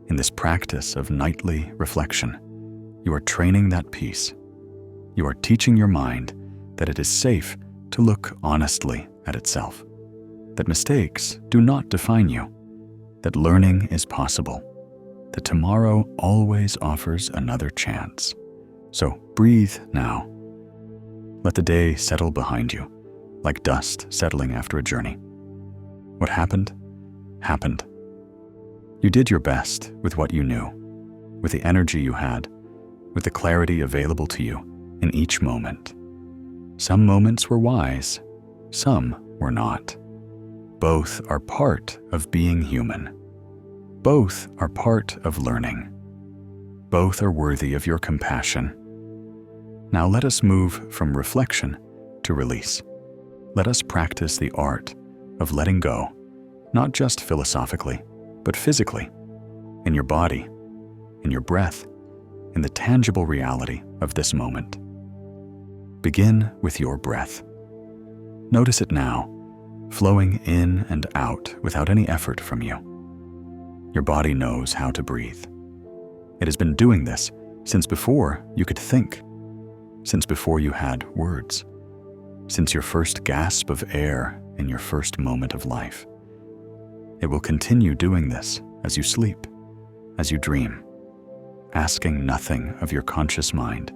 in this practice of nightly reflection, you are training that peace. You are teaching your mind that it is safe to look honestly at itself, that mistakes do not define you, that learning is possible, that tomorrow always offers another chance. So breathe now. Let the day settle behind you, like dust settling after a journey. What happened, happened. You did your best with what you knew, with the energy you had, with the clarity available to you in each moment. Some moments were wise, some were not. Both are part of being human. Both are part of learning. Both are worthy of your compassion. Now let us move from reflection to release. Let us practice the art of letting go, not just philosophically, but physically, in your body, in your breath, in the tangible reality of this moment. Begin with your breath. Notice it now, flowing in and out without any effort from you. Your body knows how to breathe. It has been doing this since before you could think, since before you had words, since your first gasp of air in your first moment of life. It will continue doing this as you sleep, as you dream, asking nothing of your conscious mind,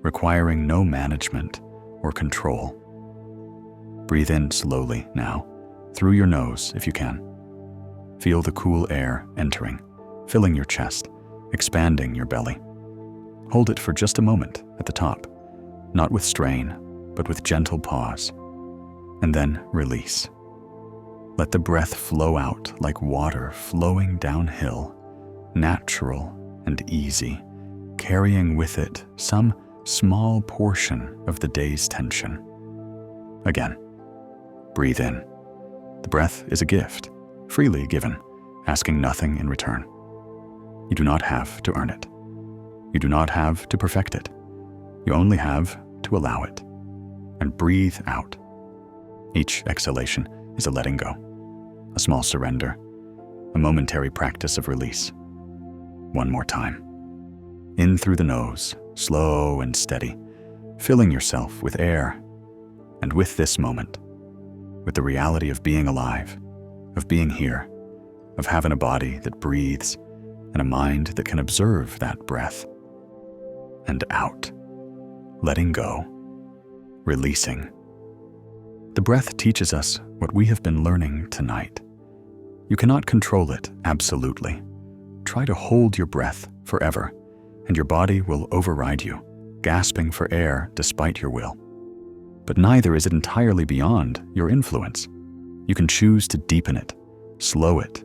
requiring no management or control. Breathe in slowly now, through your nose if you can. Feel the cool air entering, filling your chest, expanding your belly. Hold it for just a moment at the top, not with strain, but with gentle pause, and then release. Let the breath flow out like water flowing downhill, natural and easy, carrying with it some small portion of the day's tension. Again, breathe in. The breath is a gift, freely given, asking nothing in return. You do not have to earn it. You do not have to perfect it. You only have to allow it. And breathe out. Each exhalation is a letting go, a small surrender, a momentary practice of release. One more time. In through the nose, slow and steady, filling yourself with air and with this moment, with the reality of being alive, of being here, of having a body that breathes and a mind that can observe that breath. And out, letting go, releasing. The breath teaches us what we have been learning tonight. You cannot control it absolutely. Try to hold your breath forever, and your body will override you, gasping for air despite your will. But neither is it entirely beyond your influence. You can choose to deepen it, slow it,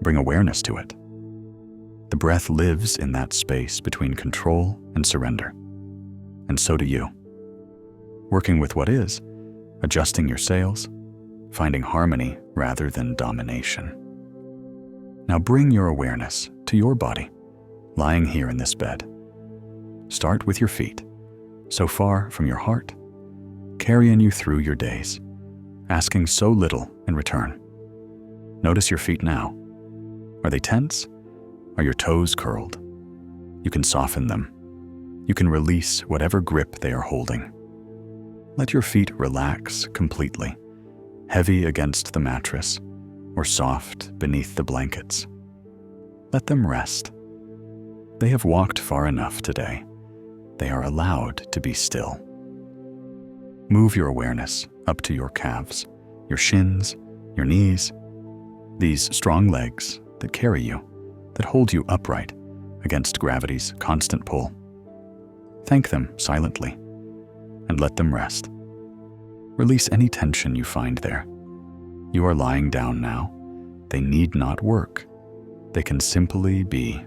bring awareness to it. The breath lives in that space between control and surrender. And so do you. Working with what is, adjusting your sails, finding harmony rather than domination. Now bring your awareness to your body, lying here in this bed. Start with your feet, so far from your heart, carrying you through your days, asking so little in return. Notice your feet now. Are they tense? Are your toes curled? You can soften them. You can release whatever grip they are holding. Let your feet relax completely, heavy against the mattress or soft beneath the blankets. Let them rest. They have walked far enough today. They are allowed to be still. Move your awareness up to your calves, your shins, your knees, these strong legs that carry you, that hold you upright against gravity's constant pull. Thank them silently and let them rest. Release any tension you find there. You are lying down now. They need not work. They can simply be.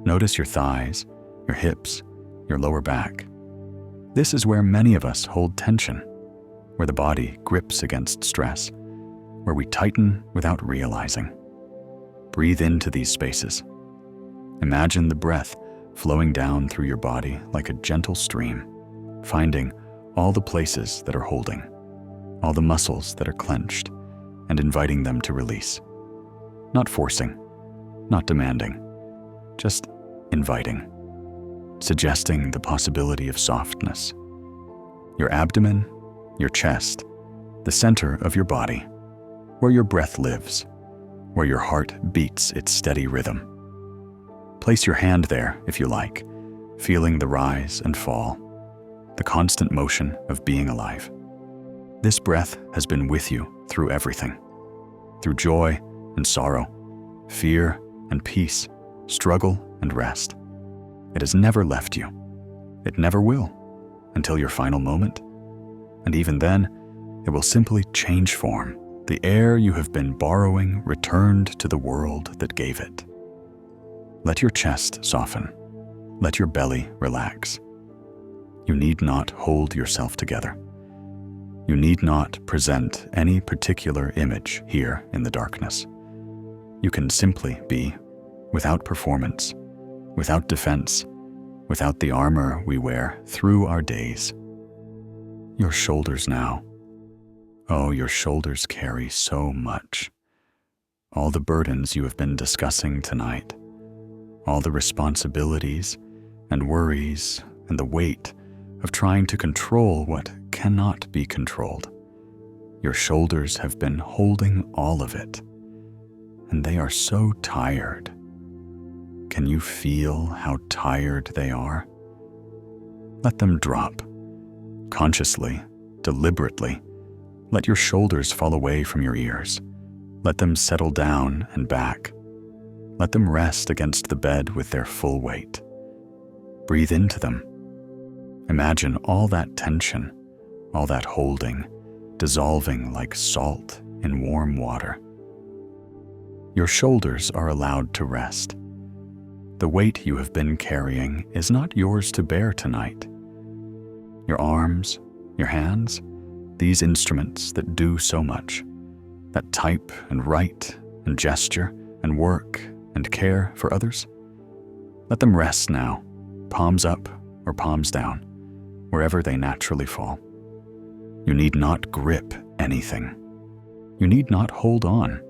Notice your thighs, your hips, your lower back. This is where many of us hold tension, where the body grips against stress, where we tighten without realizing. Breathe into these spaces. Imagine the breath flowing down through your body like a gentle stream, finding all the places that are holding, all the muscles that are clenched, and inviting them to release. Not forcing, not demanding, just inviting, suggesting the possibility of softness. Your abdomen, your chest, the center of your body, where your breath lives, where your heart beats its steady rhythm. Place your hand there if you like, feeling the rise and fall, the constant motion of being alive. This breath has been with you through everything, through joy and sorrow, fear and peace, struggle and rest. It has never left you. It never will, until your final moment. And even then, it will simply change form. The air you have been borrowing returned to the world that gave it. Let your chest soften. Let your belly relax. You need not hold yourself together. You need not present any particular image here in the darkness. You can simply be, without performance, without defense, without the armor we wear through our days. Your shoulders now. Oh, your shoulders carry so much. All the burdens you have been discussing tonight, all the responsibilities and worries and the weight of trying to control what cannot be controlled. Your shoulders have been holding all of it, and they are so tired. Can you feel how tired they are? Let them drop. Consciously, deliberately, let your shoulders fall away from your ears. Let them settle down and back. Let them rest against the bed with their full weight. Breathe into them. Imagine all that tension, all that holding, dissolving like salt in warm water. Your shoulders are allowed to rest. The weight you have been carrying is not yours to bear tonight. Your arms, your hands, these instruments that do so much, that type and write and gesture and work and care for others, let them rest now, palms up or palms down, wherever they naturally fall. You need not grip anything. You need not hold on.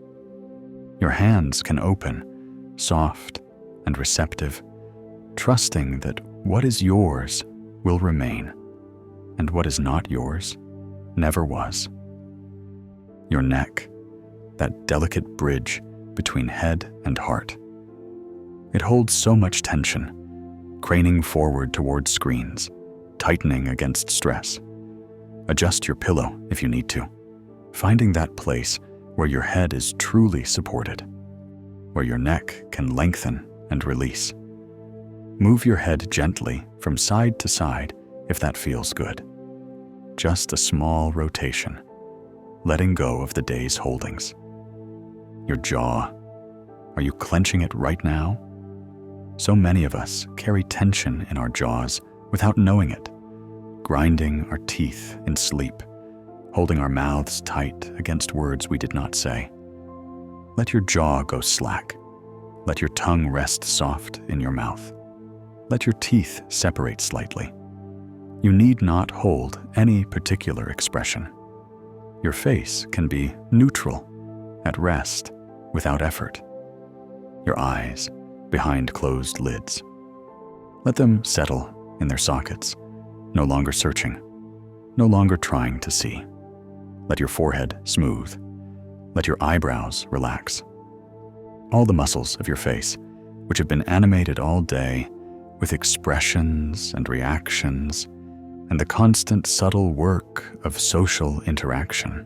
Your hands can open, soft and receptive, trusting that what is yours will remain, and what is not yours never was. Your neck, that delicate bridge between head and heart. It holds so much tension, craning forward towards screens, tightening against stress. Adjust your pillow if you need to, finding that place where your head is truly supported, where your neck can lengthen and release. Move your head gently from side to side if that feels good. Just a small rotation, letting go of the day's holdings. Your jaw, are you clenching it right now? So many of us carry tension in our jaws without knowing it, grinding our teeth in sleep, holding our mouths tight against words we did not say. Let your jaw go slack. Let your tongue rest soft in your mouth. Let your teeth separate slightly. You need not hold any particular expression. Your face can be neutral, at rest, without effort. Your eyes, behind closed lids. Let them settle in their sockets, no longer searching, no longer trying to see. Let your forehead smooth. Let your eyebrows relax. All the muscles of your face, which have been animated all day with expressions and reactions and the constant subtle work of social interaction.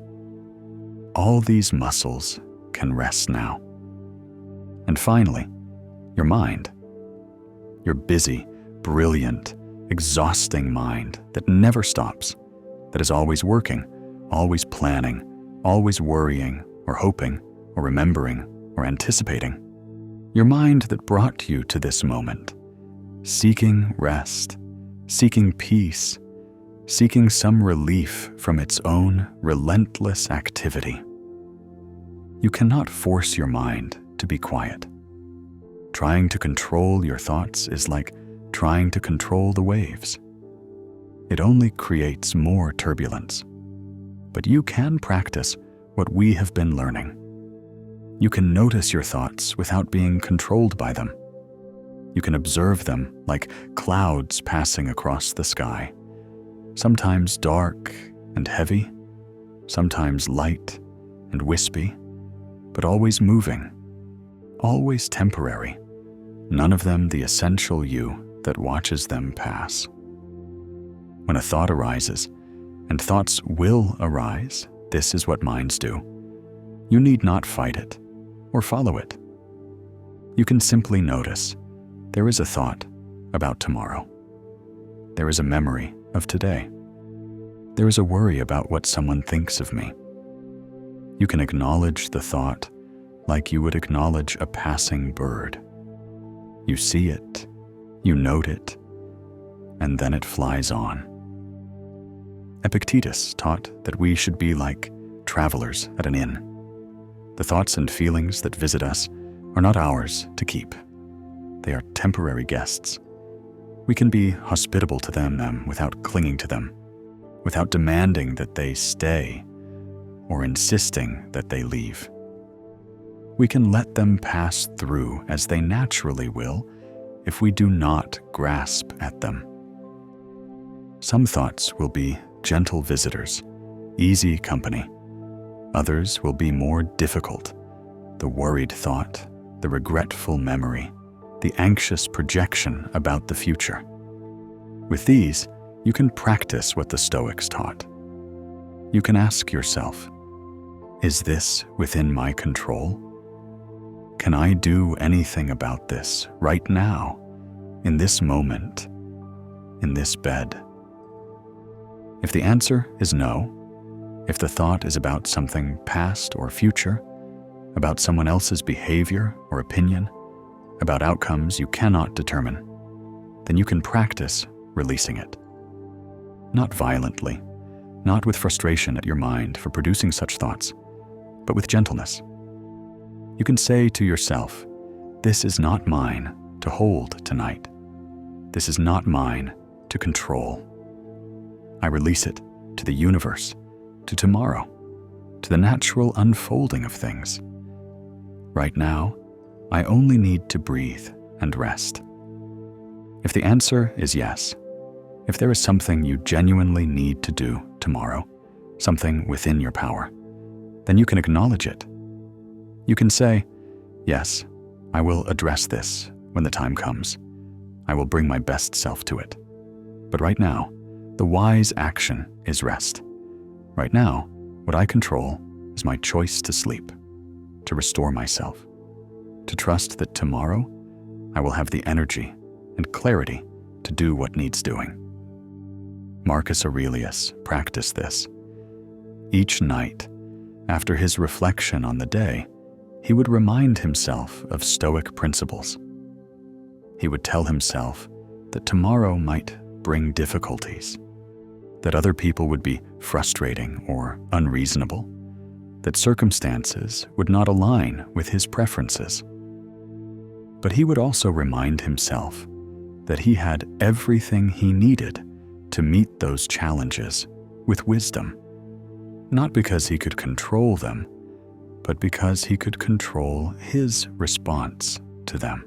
All these muscles can rest now. And finally, your mind. Your busy, brilliant, exhausting mind that never stops, that is always working, always planning, always worrying or hoping or remembering or anticipating. Your mind that brought you to this moment, seeking rest, seeking peace, seeking some relief from its own relentless activity. You cannot force your mind to be quiet. Trying to control your thoughts is like trying to control the waves. It only creates more turbulence. But you can practice what we have been learning. You can notice your thoughts without being controlled by them. You can observe them like clouds passing across the sky, sometimes dark and heavy, sometimes light and wispy, but always moving, always temporary, none of them the essential you that watches them pass. When a thought arises, and thoughts will arise, this is what minds do. You need not fight it or follow it. You can simply notice there is a thought about tomorrow. There is a memory of today. There is a worry about what someone thinks of me. You can acknowledge the thought like you would acknowledge a passing bird. You see it, you note it, and then it flies on. Epictetus taught that we should be like travelers at an inn. The thoughts and feelings that visit us are not ours to keep. They are temporary guests. We can be hospitable to them without clinging to them, without demanding that they stay or insisting that they leave. We can let them pass through as they naturally will if we do not grasp at them. Some thoughts will be gentle visitors, easy company. Others will be more difficult, the worried thought, the regretful memory, the anxious projection about the future. With these, you can practice what the Stoics taught. You can ask yourself, is this within my control? Can I do anything about this right now, in this moment, in this bed? If the answer is no, if the thought is about something past or future, about someone else's behavior or opinion, about outcomes you cannot determine, then you can practice releasing it. Not violently, not with frustration at your mind for producing such thoughts, but with gentleness. You can say to yourself, this is not mine to hold tonight. This is not mine to control. I release it to the universe, to tomorrow, to the natural unfolding of things. Right now, I only need to breathe and rest. If the answer is yes, if there is something you genuinely need to do tomorrow, something within your power, then you can acknowledge it. You can say, yes, I will address this when the time comes. I will bring my best self to it. But right now, the wise action is rest. Right now, what I control is my choice to sleep, to restore myself, to trust that tomorrow I will have the energy and clarity to do what needs doing. Marcus Aurelius practiced this. Each night, after his reflection on the day, he would remind himself of Stoic principles. He would tell himself that tomorrow might bring difficulties, that other people would be frustrating or unreasonable, that circumstances would not align with his preferences. But he would also remind himself that he had everything he needed to meet those challenges with wisdom, not because he could control them, but because he could control his response to them.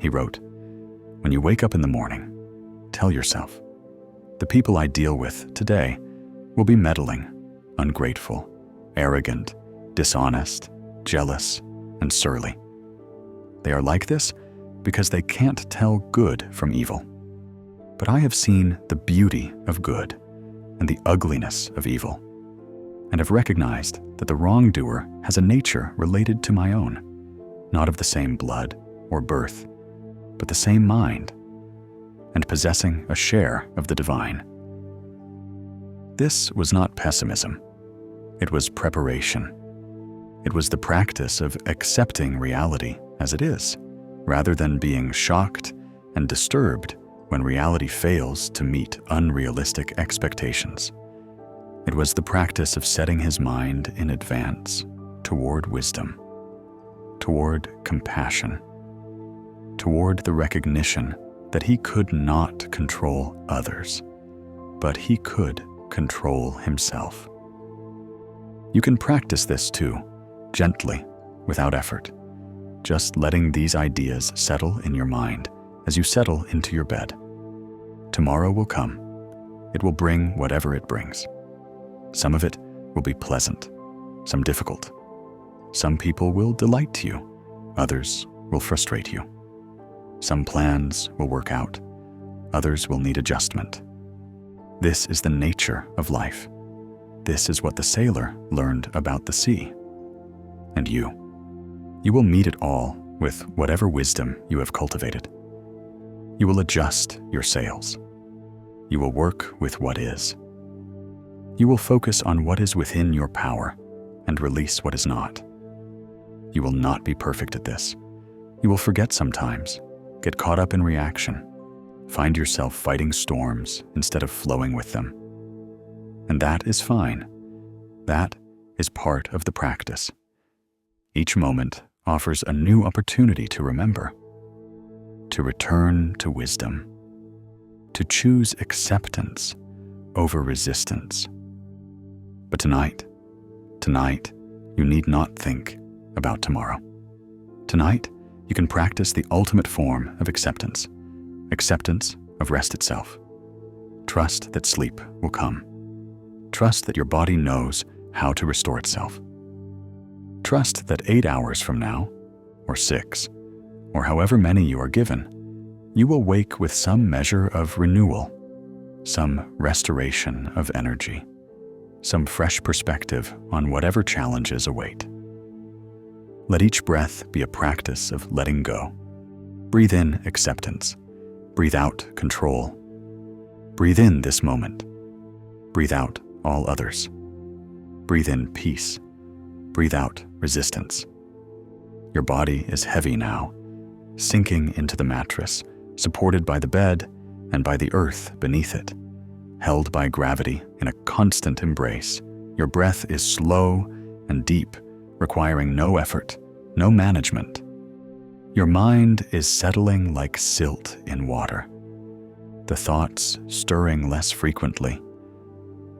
He wrote, "When you wake up in the morning, tell yourself, the people I deal with today will be meddling, ungrateful, arrogant, dishonest, jealous, and surly. They are like this because they can't tell good from evil. But I have seen the beauty of good and the ugliness of evil, and have recognized that the wrongdoer has a nature related to my own, not of the same blood or birth, but the same mind, and possessing a share of the divine." This was not pessimism. It was preparation. It was the practice of accepting reality as it is, rather than being shocked and disturbed when reality fails to meet unrealistic expectations. It was the practice of setting his mind in advance toward wisdom, toward compassion, toward the recognition that he could not control others, but he could control himself. You can practice this too, gently, without effort, just letting these ideas settle in your mind as you settle into your bed. Tomorrow will come. It will bring whatever it brings. Some of it will be pleasant, some difficult. Some people will delight you, others will frustrate you. Some plans will work out, others will need adjustment. This is the nature of life. This is what the sailor learned about the sea. And you will meet it all with whatever wisdom you have cultivated. You will adjust your sails. You will work with what is. You will focus on what is within your power and release what is not. You will not be perfect at this. You will forget sometimes, get caught up in reaction, find yourself fighting storms instead of flowing with them. And that is fine. That is part of the practice. Each moment offers a new opportunity to remember, to return to wisdom, to choose acceptance over resistance. But tonight, you need not think about tomorrow. Tonight, you can practice the ultimate form of acceptance of rest itself. Trust that sleep will come. Trust that your body knows how to restore itself. Trust that 8 hours from now, or 6, or however many you are given, you will wake with some measure of renewal, some restoration of energy, some fresh perspective on whatever challenges await. Let each breath be a practice of letting go. Breathe in acceptance. Breathe out control. Breathe in this moment. Breathe out all others. Breathe in peace. Breathe out resistance. Your body is heavy now, sinking into the mattress, supported by the bed and by the earth beneath it. Held by gravity in a constant embrace, your breath is slow and deep, requiring no effort, no management. Your mind is settling like silt in water, the thoughts stirring less frequently,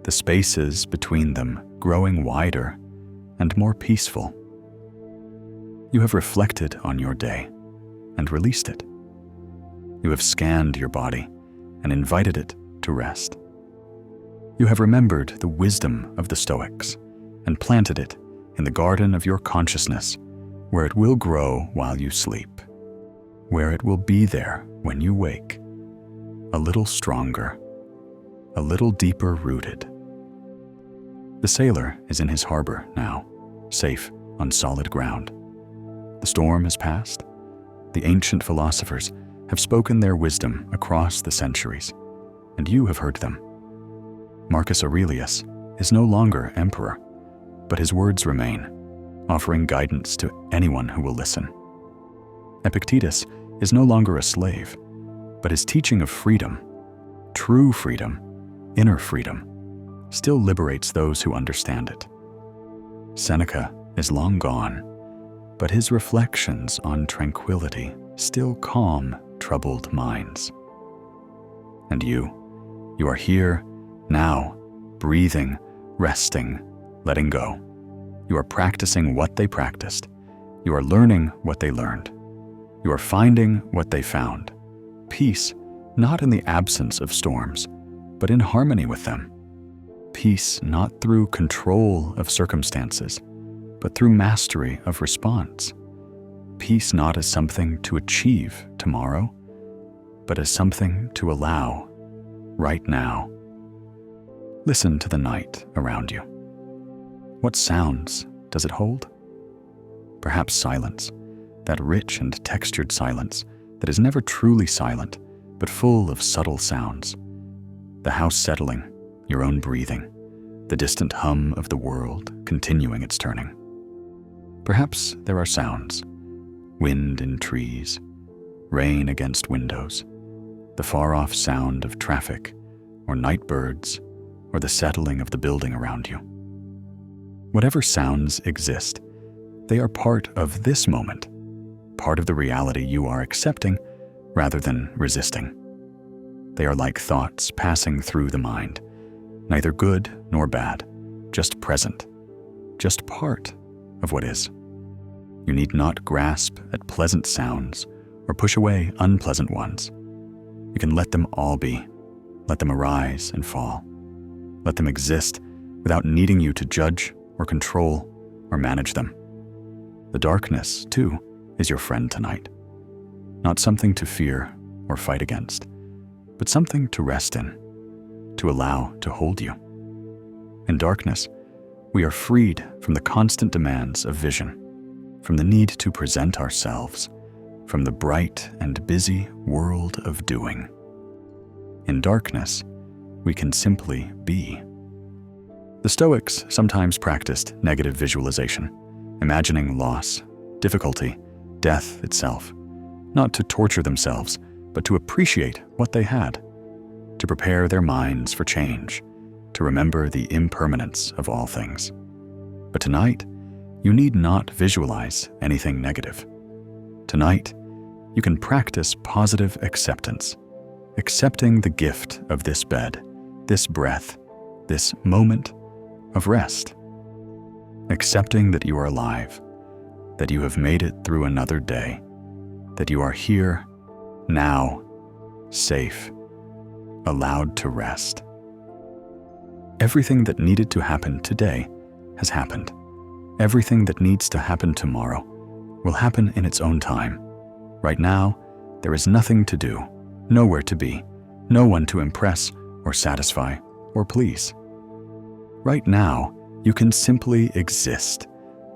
the spaces between them growing wider and more peaceful. You have reflected on your day and released it. You have scanned your body and invited it to rest. You have remembered the wisdom of the Stoics and planted it in the garden of your consciousness, where it will grow while you sleep, where it will be there when you wake, a little stronger, a little deeper rooted. The sailor is in his harbor now, safe on solid ground. The storm has passed. The ancient philosophers have spoken their wisdom across the centuries, and you have heard them. Marcus Aurelius is no longer emperor, but his words remain, offering guidance to anyone who will listen. Epictetus is no longer a slave, but his teaching of freedom, true freedom, inner freedom, still liberates those who understand it. Seneca is long gone, but his reflections on tranquility still calm troubled minds. And you are here, now, breathing, resting, letting go. You are practicing what they practiced. You are learning what they learned. You are finding what they found. Peace, not in the absence of storms, but in harmony with them. Peace not through control of circumstances, but through mastery of response. Peace not as something to achieve tomorrow, but as something to allow right now. Listen to the night around you. What sounds does it hold? Perhaps silence, that rich and textured silence that is never truly silent, but full of subtle sounds. The house settling, your own breathing, the distant hum of the world continuing its turning. Perhaps there are sounds, wind in trees, rain against windows, the far-off sound of traffic, or night birds, or the settling of the building around you. Whatever sounds exist, they are part of this moment, part of the reality you are accepting rather than resisting. They are like thoughts passing through the mind, neither good nor bad, just present, just part of what is. You need not grasp at pleasant sounds or push away unpleasant ones. You can let them all be, let them arise and fall. Let them exist without needing you to judge or control or manage them. The darkness, too, is your friend tonight. Not something to fear or fight against, but something to rest in, to allow to hold you. In darkness, we are freed from the constant demands of vision, from the need to present ourselves, from the bright and busy world of doing. In darkness, we can simply be. The Stoics sometimes practiced negative visualization, imagining loss, difficulty, death itself, not to torture themselves, but to appreciate what they had, to prepare their minds for change, to remember the impermanence of all things. But tonight, you need not visualize anything negative. Tonight, you can practice positive acceptance, accepting the gift of this bed, this breath, this moment of rest. Accepting that you are alive, that you have made it through another day, that you are here, now, safe, allowed to rest. Everything that needed to happen today has happened. Everything that needs to happen tomorrow will happen in its own time. Right now, there is nothing to do, nowhere to be, no one to impress or satisfy or please. Right now, you can simply exist,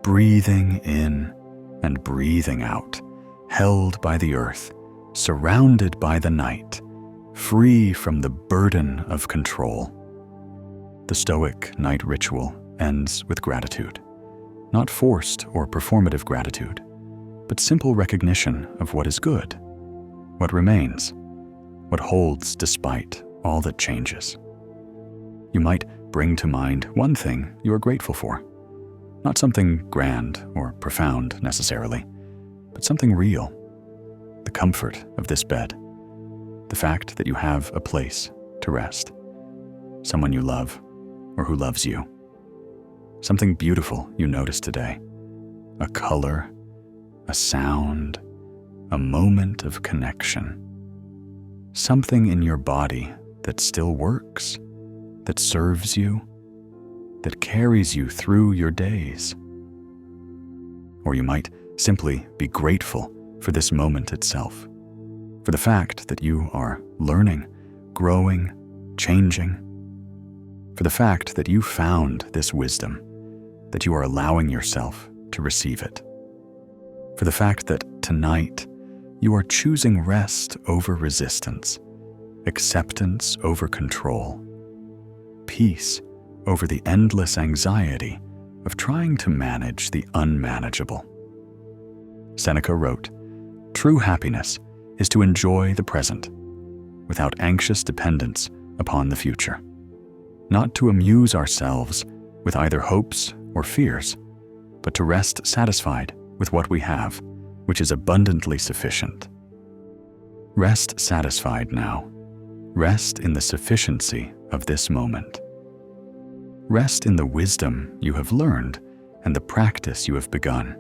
breathing in and breathing out, held by the earth, surrounded by the night, free from the burden of control. The Stoic night ritual ends with gratitude, not forced or performative gratitude, but simple recognition of what is good, what remains, what holds despite all that changes. You might bring to mind one thing you are grateful for, not something grand or profound necessarily, but something real. The comfort of this bed, the fact that you have a place to rest, someone you love or who loves you, something beautiful you noticed today, a color, a sound, a moment of connection. something in your body that still works, that serves you, that carries you through your days. Or you might simply be grateful for this moment itself, for the fact that you are learning, growing, changing, for the fact that you found this wisdom, that you are allowing yourself to receive it, for the fact that tonight you are choosing rest over resistance, acceptance over control, peace over the endless anxiety of trying to manage the unmanageable. Seneca wrote, "True happiness is to enjoy the present, without anxious dependence upon the future, not to amuse ourselves with either hopes or fears, but to rest satisfied with what we have, which is abundantly sufficient." Rest satisfied now. Rest in the sufficiency of this moment. Rest in the wisdom you have learned and the practice you have begun.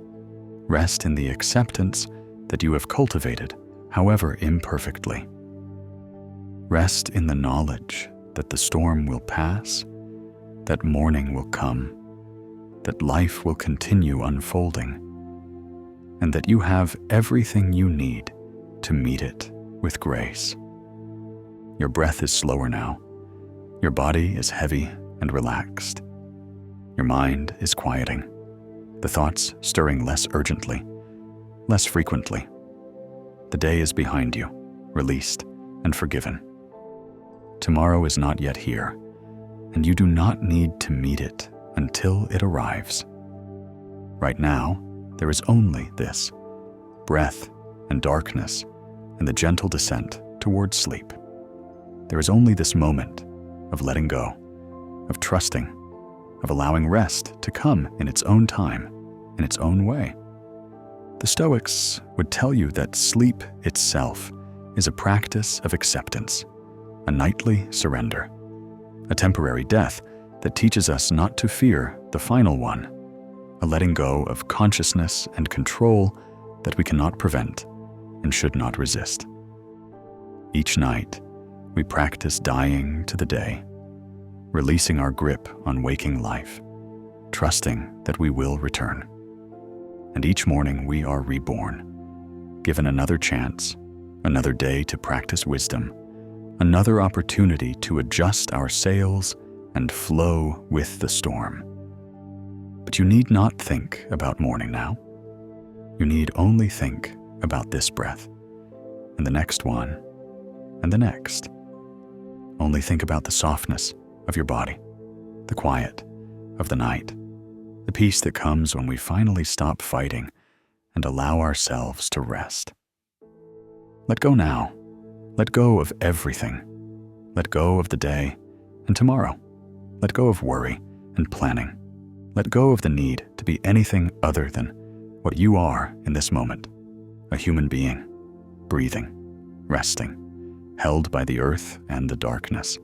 Rest in the acceptance that you have cultivated, however imperfectly. Rest in the knowledge that the storm will pass, that morning will come, that life will continue unfolding, and that you have everything you need to meet it with grace. Your breath is slower now. Your body is heavy and relaxed. Your mind is quieting, the thoughts stirring less urgently, less frequently. The day is behind you, released and forgiven. Tomorrow is not yet here, and you do not need to meet it until it arrives. Right now, there is only this, breath and darkness and the gentle descent towards sleep. There is only this moment of letting go, of trusting, of allowing rest to come in its own time, in its own way. The Stoics would tell you that sleep itself is a practice of acceptance, a nightly surrender, a temporary death that teaches us not to fear the final one, a letting go of consciousness and control that we cannot prevent and should not resist. Each night, we practice dying to the day, releasing our grip on waking life, trusting that we will return. And each morning we are reborn, given another chance, another day to practice wisdom, another opportunity to adjust our sails and flow with the storm. But you need not think about morning now. You need only think about this breath, and the next one, and the next. Only think about the softness of your body, the quiet of the night, the peace that comes when we finally stop fighting and allow ourselves to rest. Let go now. Let go of everything. Let go of the day and tomorrow. Let go of worry and planning. Let go of the need to be anything other than what you are in this moment, a human being, breathing, resting, held by the earth and the darkness,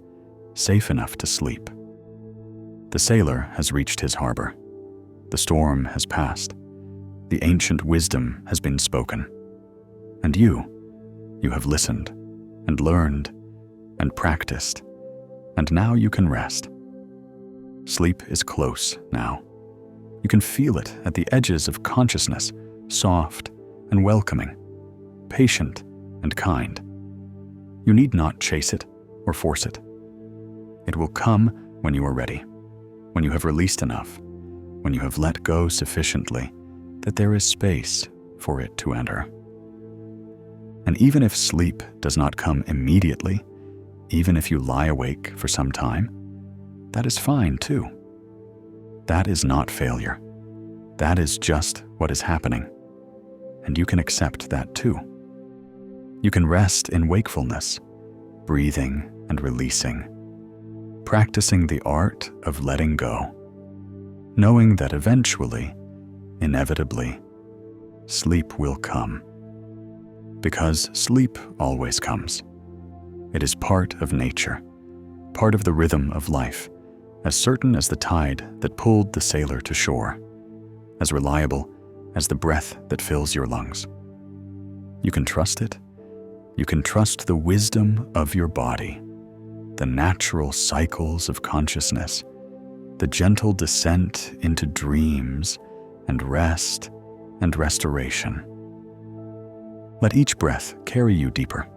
safe enough to sleep. The sailor has reached his harbor. The storm has passed. The ancient wisdom has been spoken. And you have listened and learned and practiced, and now you can rest. Sleep is close now. You can feel it at the edges of consciousness, soft and welcoming, patient and kind. You need not chase it or force it. It will come when you are ready, when you have released enough, when you have let go sufficiently that there is space for it to enter. And even if sleep does not come immediately, even if you lie awake for some time, that is fine too. That is not failure. That is just what is happening. And you can accept that too. You can rest in wakefulness, breathing and releasing, practicing the art of letting go, knowing that eventually, inevitably, sleep will come. Because sleep always comes. It is part of nature, part of the rhythm of life, as certain as the tide that pulled the sailor to shore, as reliable as the breath that fills your lungs. You can trust it, You can trust the wisdom of your body, the natural cycles of consciousness, the gentle descent into dreams and rest and restoration. Let each breath carry you deeper.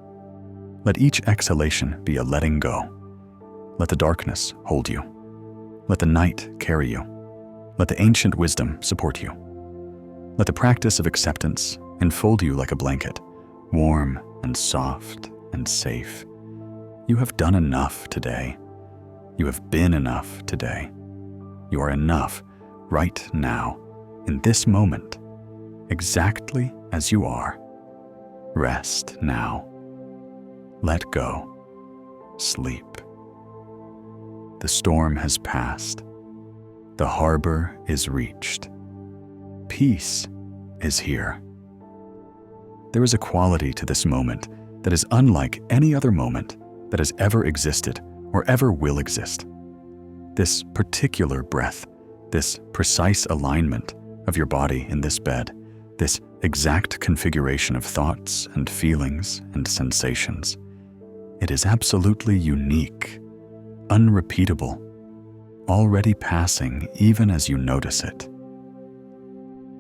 Let each exhalation be a letting go. Let the darkness hold you. Let the night carry you. Let the ancient wisdom support you. Let the practice of acceptance enfold you like a blanket, warm and soft and safe. You have done enough today. You have been enough today. You are enough right now, in this moment, exactly as you are. Rest now. Let go. Sleep. The storm has passed. The harbor is reached. Peace is here. There is a quality to this moment that is unlike any other moment that has ever existed or ever will exist. This particular breath, this precise alignment of your body in this bed, this exact configuration of thoughts and feelings and sensations, it is absolutely unique, unrepeatable, already passing even as you notice it.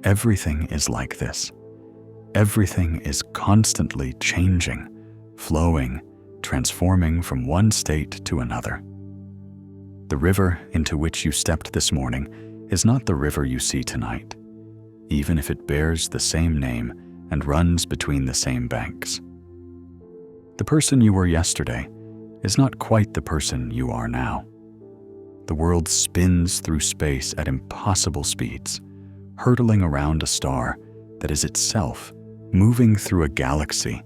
Everything is like this. Everything is constantly changing, flowing, transforming from one state to another. The river into which you stepped this morning is not the river you see tonight, even if it bears the same name and runs between the same banks. The person you were yesterday is not quite the person you are now. The world spins through space at impossible speeds, hurtling around a star that is itself moving through a galaxy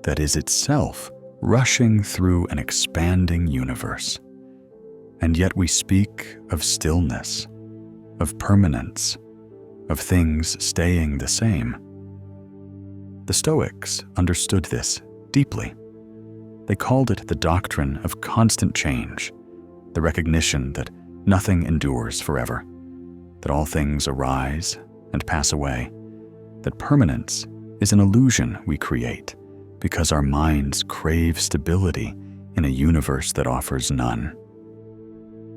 that is itself rushing through an expanding universe. And yet we speak of stillness, of permanence, of things staying the same. The Stoics understood this deeply. They called it the doctrine of constant change, the recognition that nothing endures forever, that all things arise and pass away, that permanence is an illusion we create because our minds crave stability in a universe that offers none.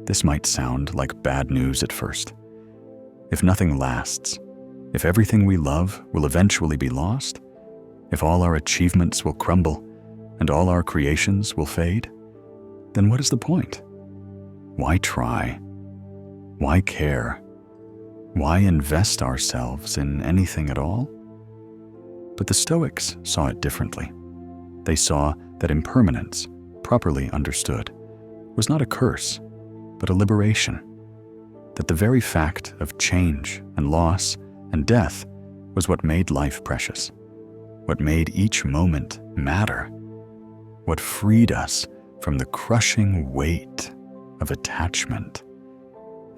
This might sound like bad news at first. If nothing lasts, if everything we love will eventually be lost, if all our achievements will crumble and all our creations will fade, then what is the point? Why try? Why care? Why invest ourselves in anything at all? But the Stoics saw it differently. They saw that impermanence, properly understood, was not a curse, but a liberation. That the very fact of change and loss and death was what made life precious, what made each moment matter, what freed us from the crushing weight of attachment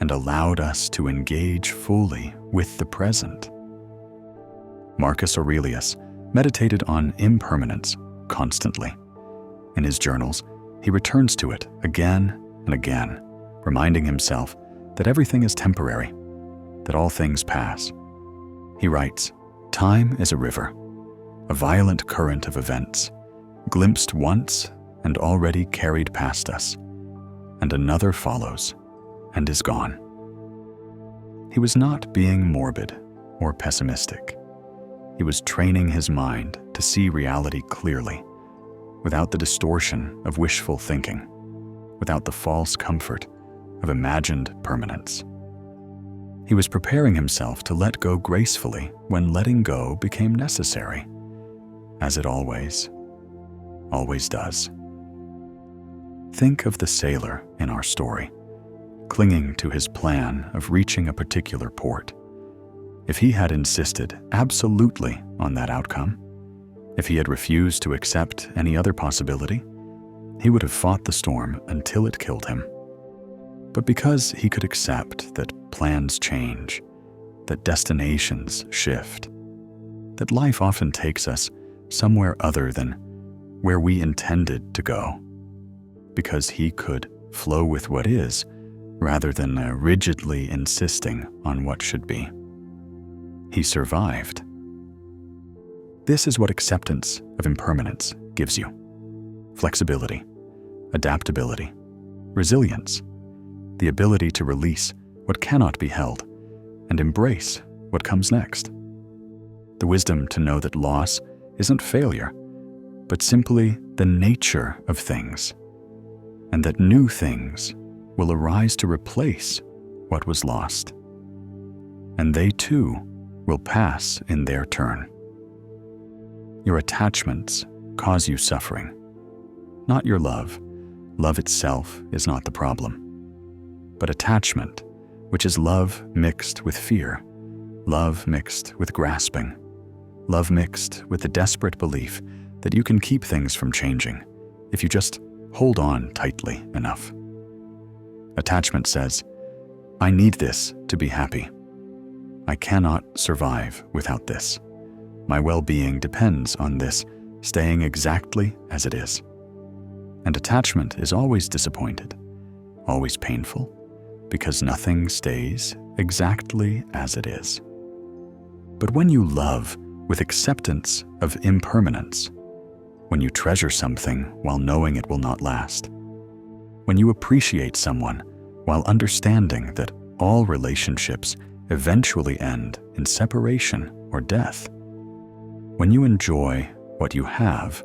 and allowed us to engage fully with the present. Marcus Aurelius meditated on impermanence constantly. In his journals, he returns to it again and again, reminding himself that everything is temporary, that all things pass. He writes, "Time is a river, a violent current of events, glimpsed once and already carried past us, and another follows and is gone." He was not being morbid or pessimistic. He was training his mind to see reality clearly, without the distortion of wishful thinking, without the false comfort of imagined permanence. He was preparing himself to let go gracefully when letting go became necessary, as it always does. Think of the sailor in our story, clinging to his plan of reaching a particular port. If he had insisted absolutely on that outcome, if he had refused to accept any other possibility, he would have fought the storm until it killed him. But because he could accept that plans change, that destinations shift, that life often takes us somewhere other than where we intended to go, because he could flow with what is rather than rigidly insisting on what should be, he survived. This is what acceptance of impermanence gives you: flexibility, adaptability, resilience, the ability to release what cannot be held and embrace what comes next. The wisdom to know that loss isn't failure, but simply the nature of things, and that new things will arise to replace what was lost, and they too will pass in their turn. Your attachments cause you suffering, not your love. Love itself is not the problem, but attachment, which is love mixed with fear, love mixed with grasping, love mixed with the desperate belief that you can keep things from changing if you just hold on tightly enough. Attachment says, I need this to be happy. I cannot survive without this. My well-being depends on this staying exactly as it is. And attachment is always disappointed, always painful, because nothing stays exactly as it is. But when you love with acceptance of impermanence, when you treasure something while knowing it will not last, when you appreciate someone while understanding that all relationships eventually end in separation or death, when you enjoy what you have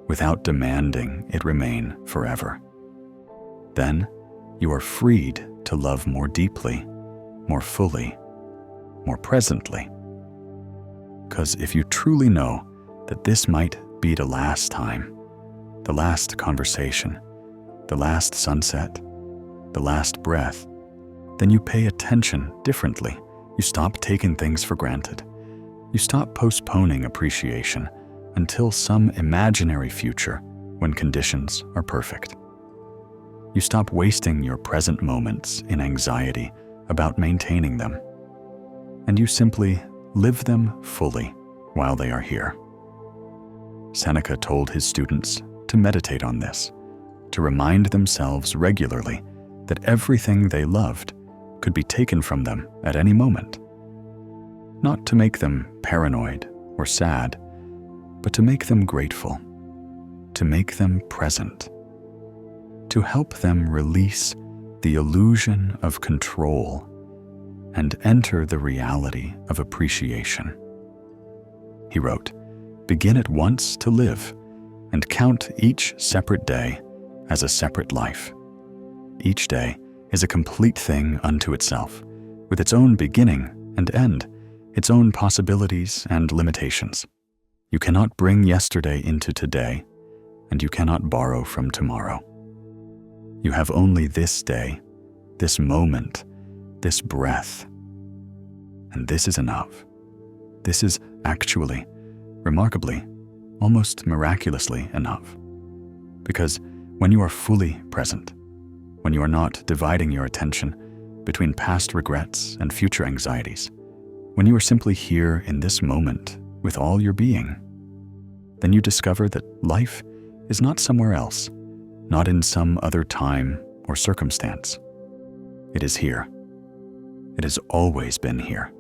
without demanding it remain forever, then you are freed to love more deeply, more fully, more presently. Because if you truly know that this might be the last time, the last conversation, the last sunset, the last breath, then you pay attention differently. You stop taking things for granted. You stop postponing appreciation until some imaginary future when conditions are perfect. You stop wasting your present moments in anxiety about maintaining them, and you simply live them fully while they are here. Seneca told his students to meditate on this, to remind themselves regularly that everything they loved could be taken from them at any moment. Not to make them paranoid or sad, but to make them grateful, to make them present, to help them release the illusion of control and enter the reality of appreciation. He wrote, "Begin at once to live, and count each separate day as a separate life. Each day is a complete thing unto itself, with its own beginning and end, its own possibilities and limitations. You cannot bring yesterday into today, and you cannot borrow from tomorrow. You have only this day, this moment, this breath, and this is enough. This is actually, remarkably, almost miraculously enough. Because when you are fully present, when you are not dividing your attention between past regrets and future anxieties, when you are simply here in this moment with all your being, then you discover that life is not somewhere else, not in some other time or circumstance. It is here. It has always been here.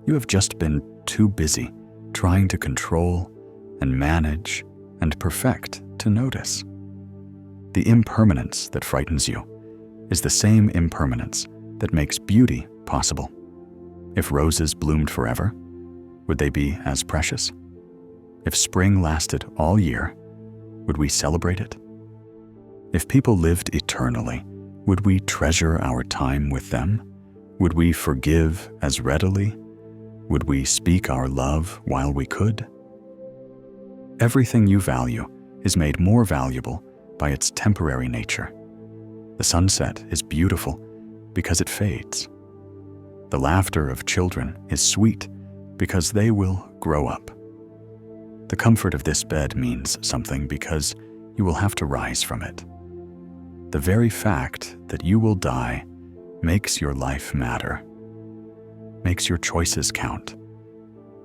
You have just been too busy trying to control and manage and perfect to notice. The impermanence that frightens you is the same impermanence that makes beauty possible. If roses bloomed forever, would they be as precious? If spring lasted all year, would we celebrate it? If people lived eternally, would we treasure our time with them? Would we forgive as readily? Would we speak our love while we could? Everything you value is made more valuable by its temporary nature. The sunset is beautiful because it fades. The laughter of children is sweet because they will grow up. The comfort of this bed means something because you will have to rise from it. The very fact that you will die makes your life matter, makes your choices count,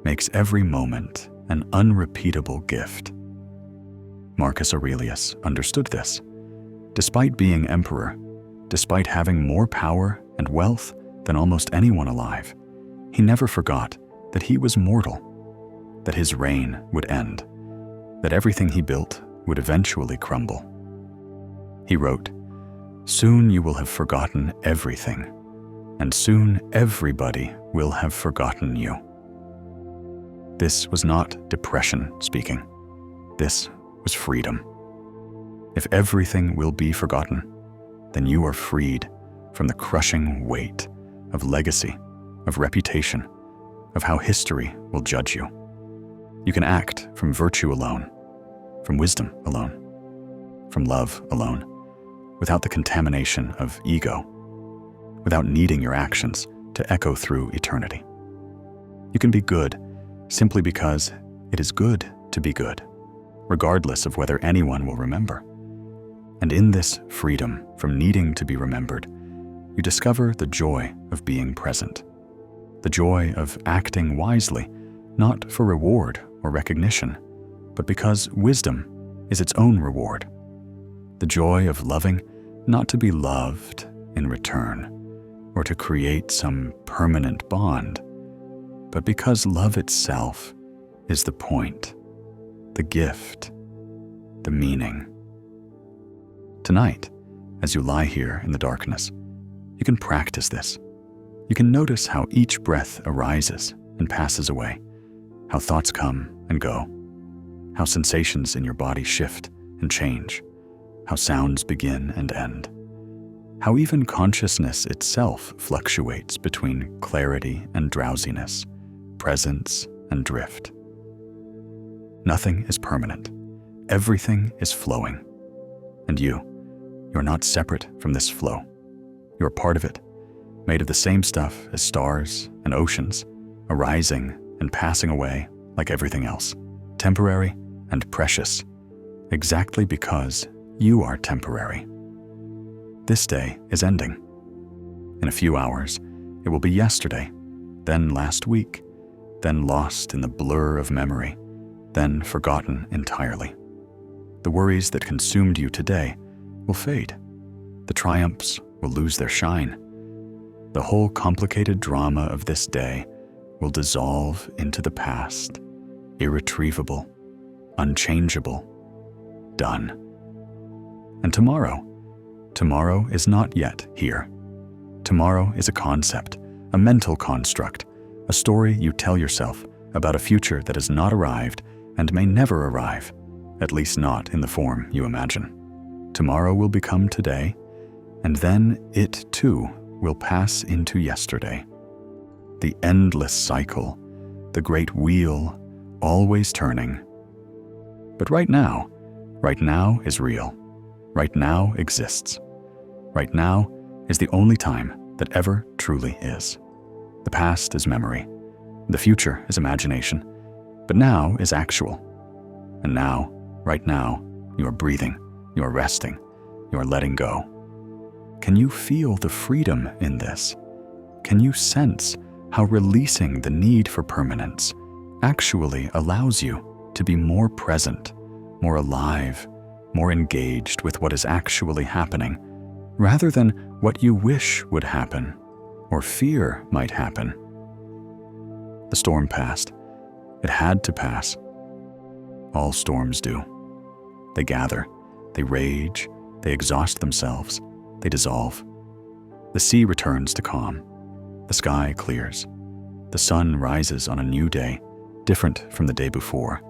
makes every moment an unrepeatable gift. Marcus Aurelius understood this. Despite being emperor, despite having more power and wealth than almost anyone alive, he never forgot that he was mortal, that his reign would end, that everything he built would eventually crumble. He wrote, "Soon you will have forgotten everything, and soon everybody will have forgotten you." This was not depression speaking. This was freedom. If everything will be forgotten, then you are freed from the crushing weight of legacy, of reputation, of how history will judge you. You can act from virtue alone, from wisdom alone, from love alone, without the contamination of ego, without needing your actions to echo through eternity. You can be good simply because it is good to be good, regardless of whether anyone will remember. And in this freedom from needing to be remembered, you discover the joy of being present, the joy of acting wisely, not for reward or recognition, but because wisdom is its own reward, the joy of loving not to be loved in return or to create some permanent bond, but because love itself is the point, the gift, the meaning. Tonight, as you lie here in the darkness, you can practice this. You can notice how each breath arises and passes away, how thoughts come and go, how sensations in your body shift and change, how sounds begin and end, how even consciousness itself fluctuates between clarity and drowsiness, presence and drift. Nothing is permanent. Everything is flowing. And you're not separate from this flow. You're part of it, made of the same stuff as stars and oceans, arising and passing away like everything else, temporary and precious, exactly because you are temporary. This day is ending. In a few hours, it will be yesterday, then last week, then lost in the blur of memory, then forgotten entirely. The worries that consumed you today will fade. The triumphs will lose their shine. The whole complicated drama of this day will dissolve into the past, irretrievable, unchangeable, done. And tomorrow is not yet here. Tomorrow is a concept, a mental construct, a story you tell yourself about a future that has not arrived and may never arrive, at least not in the form you imagine. Tomorrow will become today, and then it too will pass into yesterday. The endless cycle, the great wheel, always turning. But right now is real. Right now exists. Right now is the only time that ever truly is. The past is memory. The future is imagination. But now is actual. And now, right now, you are breathing. You are resting. You are letting go. Can you feel the freedom in this? Can you sense how releasing the need for permanence actually allows you to be more present, more alive, more engaged with what is actually happening, rather than what you wish would happen or fear might happen? The storm passed. It had to pass. All storms do. They gather, they rage, they exhaust themselves, they dissolve. The sea returns to calm. The sky clears. The sun rises on a new day, different from the day before,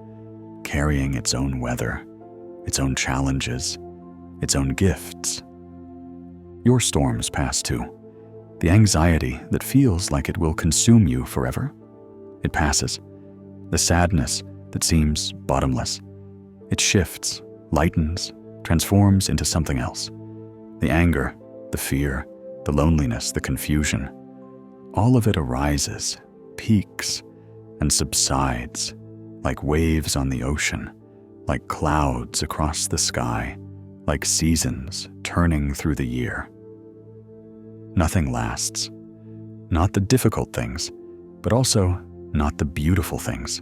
carrying its own weather, its own challenges, its own gifts. Your storms pass too. The anxiety that feels like it will consume you forever, it passes. The sadness that seems bottomless, it shifts, lightens, transforms into something else. The anger, the fear, the loneliness, the confusion, all of it arises, peaks, and subsides like waves on the ocean, like clouds across the sky, like seasons turning through the year. Nothing lasts. Not the difficult things, but also not the beautiful things.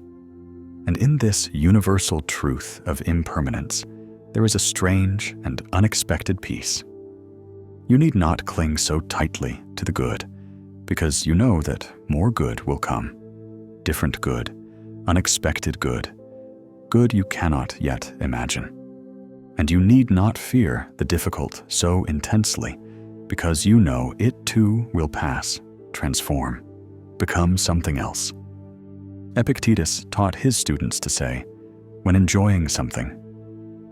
And in this universal truth of impermanence, there is a strange and unexpected peace. You need not cling so tightly to the good, because you know that more good will come. Different good, unexpected good, good you cannot yet imagine. And you need not fear the difficult so intensely, because you know it too will pass, transform, become something else. Epictetus taught his students to say, when enjoying something,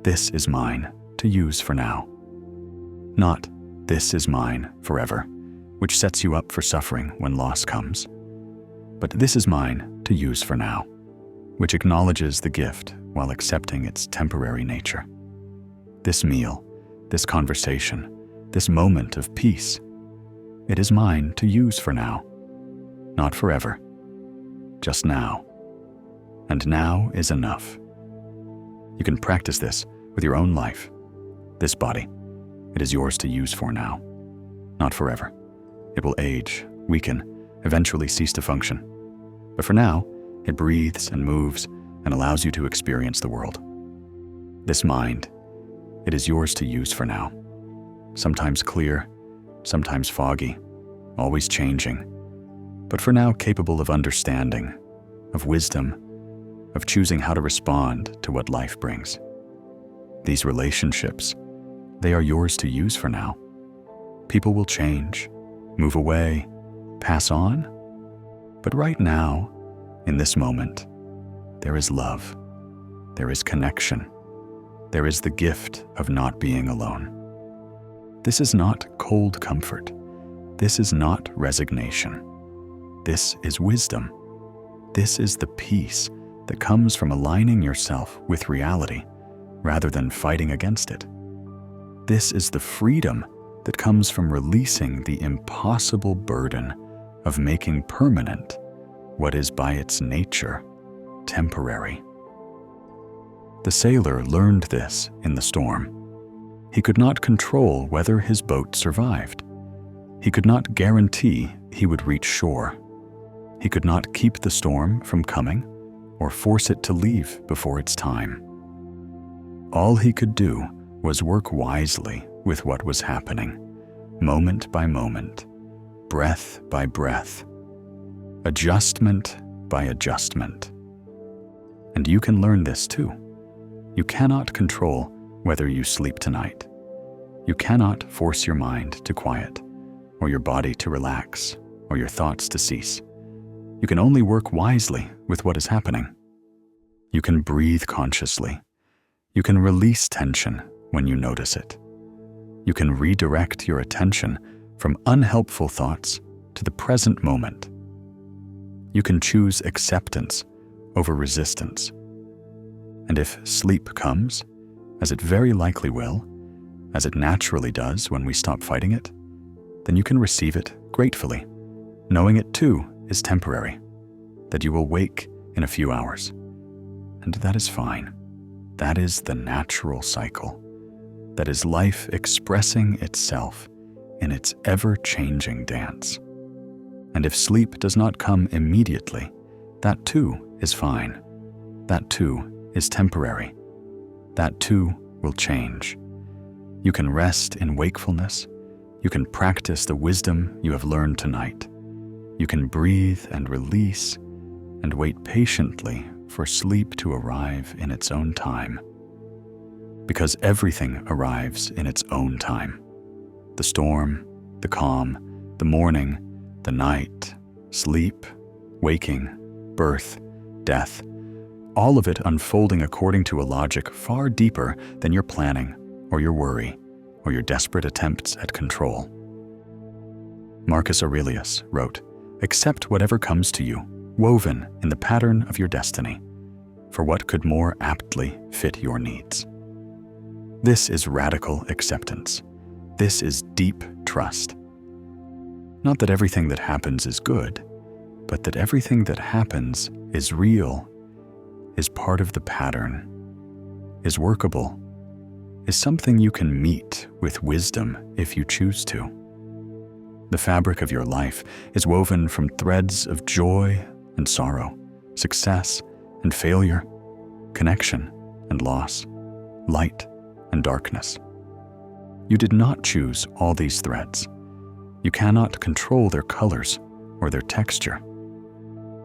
"This is mine to use for now." Not, "This is mine forever," which sets you up for suffering when loss comes. But "This is mine to use for now," which acknowledges the gift while accepting its temporary nature. This meal, this conversation, this moment of peace, it is mine to use for now, not forever, just now. And now is enough. You can practice this with your own life. This body, it is yours to use for now, not forever. It will age, weaken, eventually cease to function. But for now, it breathes and moves and allows you to experience the world. This mind, it is yours to use for now. Sometimes clear, sometimes foggy, always changing, but for now capable of understanding, of wisdom, of choosing how to respond to what life brings. These relationships, they are yours to use for now. People will change, move away, pass on, but right now, in this moment, there is love, there is connection, there is the gift of not being alone. This is not cold comfort. This is not resignation. This is wisdom. This is the peace that comes from aligning yourself with reality rather than fighting against it. This is the freedom that comes from releasing the impossible burden of making permanent what is by its nature temporary. The sailor learned this in the storm. He could not control whether his boat survived. He could not guarantee he would reach shore. He could not keep the storm from coming or force it to leave before its time. All he could do was work wisely with what was happening, moment by moment, breath by breath, adjustment by adjustment. And you can learn this too. You cannot control whether you sleep tonight. You cannot force your mind to quiet, or your body to relax, or your thoughts to cease. You can only work wisely with what is happening. You can breathe consciously. You can release tension when you notice it. You can redirect your attention from unhelpful thoughts to the present moment. You can choose acceptance over resistance. And if sleep comes, as it very likely will, as it naturally does when we stop fighting it, then you can receive it gratefully, knowing it too is temporary, that you will wake in a few hours. And that is fine. That is the natural cycle. That is life expressing itself in its ever-changing dance. And if sleep does not come immediately, that too is fine. That too is temporary. That too will change. You can rest in wakefulness. You can practice the wisdom you have learned tonight. You can breathe and release and wait patiently for sleep to arrive in its own time. Because everything arrives in its own time. The storm, the calm, the morning, the night, sleep, waking, birth, death, all of it unfolding according to a logic far deeper than your planning or your worry or your desperate attempts at control. Marcus Aurelius wrote, "Accept whatever comes to you, woven in the pattern of your destiny, for what could more aptly fit your needs?" This is radical acceptance. This is deep trust. Not that everything that happens is good, but that everything that happens is real, is part of the pattern, is workable, is something you can meet with wisdom if you choose to. The fabric of your life is woven from threads of joy and sorrow, success and failure, connection and loss, light and darkness. You did not choose all these threads. You cannot control their colors or their texture,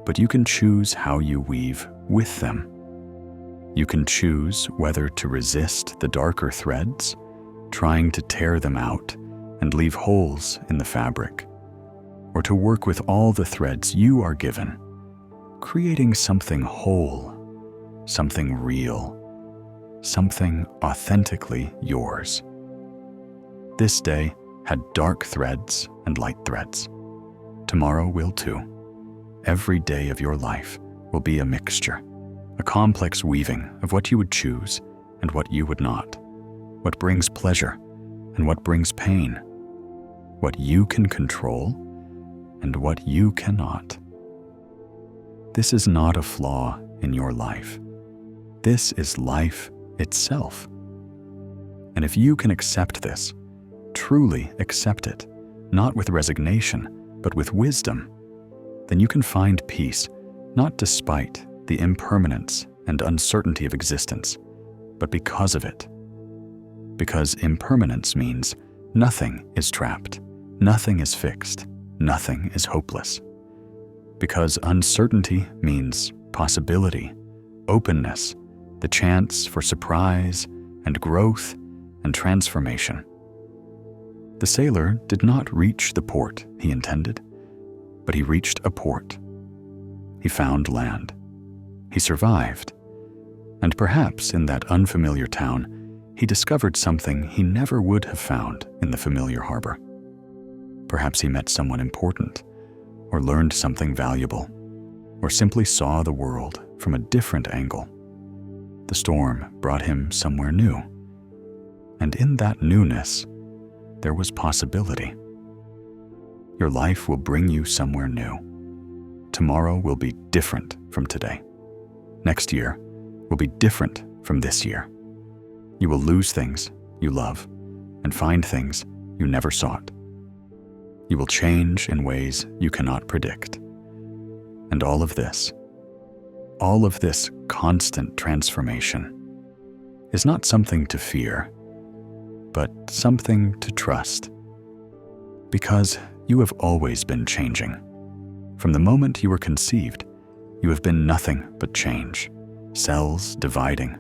but you can choose how you weave with them. You can choose whether to resist the darker threads, trying to tear them out and leave holes in the fabric, or to work with all the threads you are given, creating something whole, something real, something authentically yours. This day had dark threads and light threads. Tomorrow will too. Every day of your life will be a mixture, a complex weaving of what you would choose and what you would not, what brings pleasure and what brings pain, what you can control and what you cannot. This is not a flaw in your life. This is life itself. And if you can accept this, truly accept it, not with resignation, but with wisdom, then you can find peace, not despite the impermanence and uncertainty of existence, but because of it. Because impermanence means nothing is trapped, nothing is fixed, nothing is hopeless. Because uncertainty means possibility, openness, the chance for surprise and growth and transformation. The sailor did not reach the port he intended, but he reached a port. He found land. He survived. And perhaps in that unfamiliar town, he discovered something he never would have found in the familiar harbor. Perhaps he met someone important, or learned something valuable, or simply saw the world from a different angle. The storm brought him somewhere new. And in that newness, there was possibility. Your life will bring you somewhere new. Tomorrow will be different from today. Next year will be different from this year. You will lose things you love and find things you never sought. You will change in ways you cannot predict. And all of this constant transformation, is not something to fear, but something to trust. Because you have always been changing. From the moment you were conceived, you have been nothing but change. Cells dividing,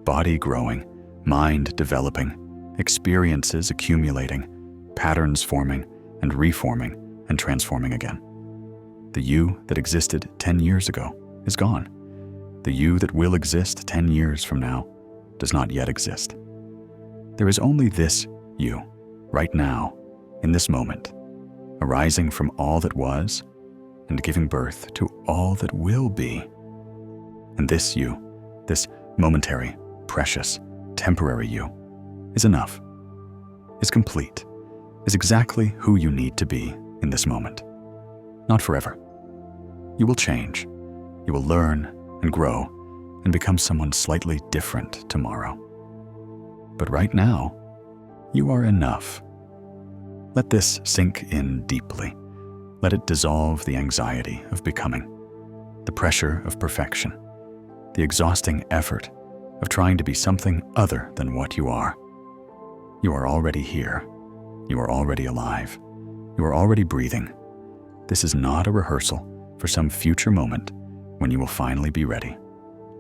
body growing, mind developing, experiences accumulating, patterns forming and reforming and transforming again. The you that existed 10 years ago is gone. The you that will exist 10 years from now does not yet exist. There is only this you, right now, in this moment, arising from all that was and giving birth to all that will be. And this you, this momentary, precious, temporary you, is enough, is complete, is exactly who you need to be in this moment. Not forever. You will change, you will learn and grow and become someone slightly different tomorrow. But right now, you are enough. Let this sink in deeply. Let it dissolve the anxiety of becoming, the pressure of perfection, the exhausting effort of trying to be something other than what you are. You are already here. You are already alive. You are already breathing. This is not a rehearsal for some future moment when you will finally be ready,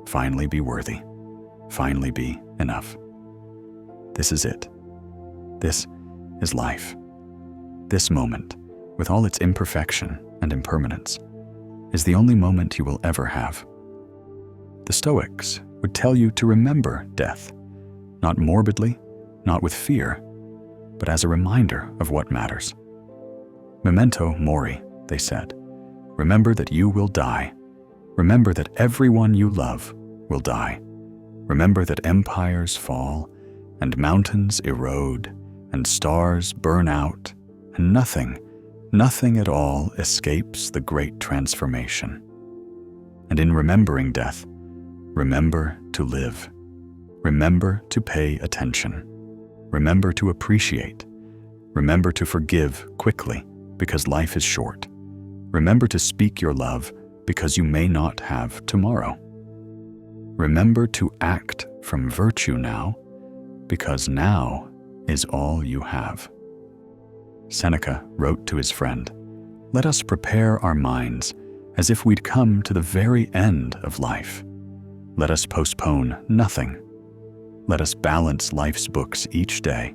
finally be worthy, finally be enough. This is it. This is life. This moment, with all its imperfection and impermanence, is the only moment you will ever have. The Stoics would tell you to remember death, not morbidly, not with fear, but as a reminder of what matters. Memento mori, they said. Remember that you will die. Remember that everyone you love will die. Remember that empires fall, and mountains erode, and stars burn out, and nothing at all escapes the great transformation. And in remembering death, remember to live. Remember to pay attention. Remember to appreciate. Remember to forgive quickly, because life is short. Remember to speak your love, because you may not have tomorrow. Remember to act from virtue now, because now is all you have. Seneca wrote to his friend, "Let us prepare our minds as if we'd come to the very end of life. Let us postpone nothing. Let us balance life's books each day.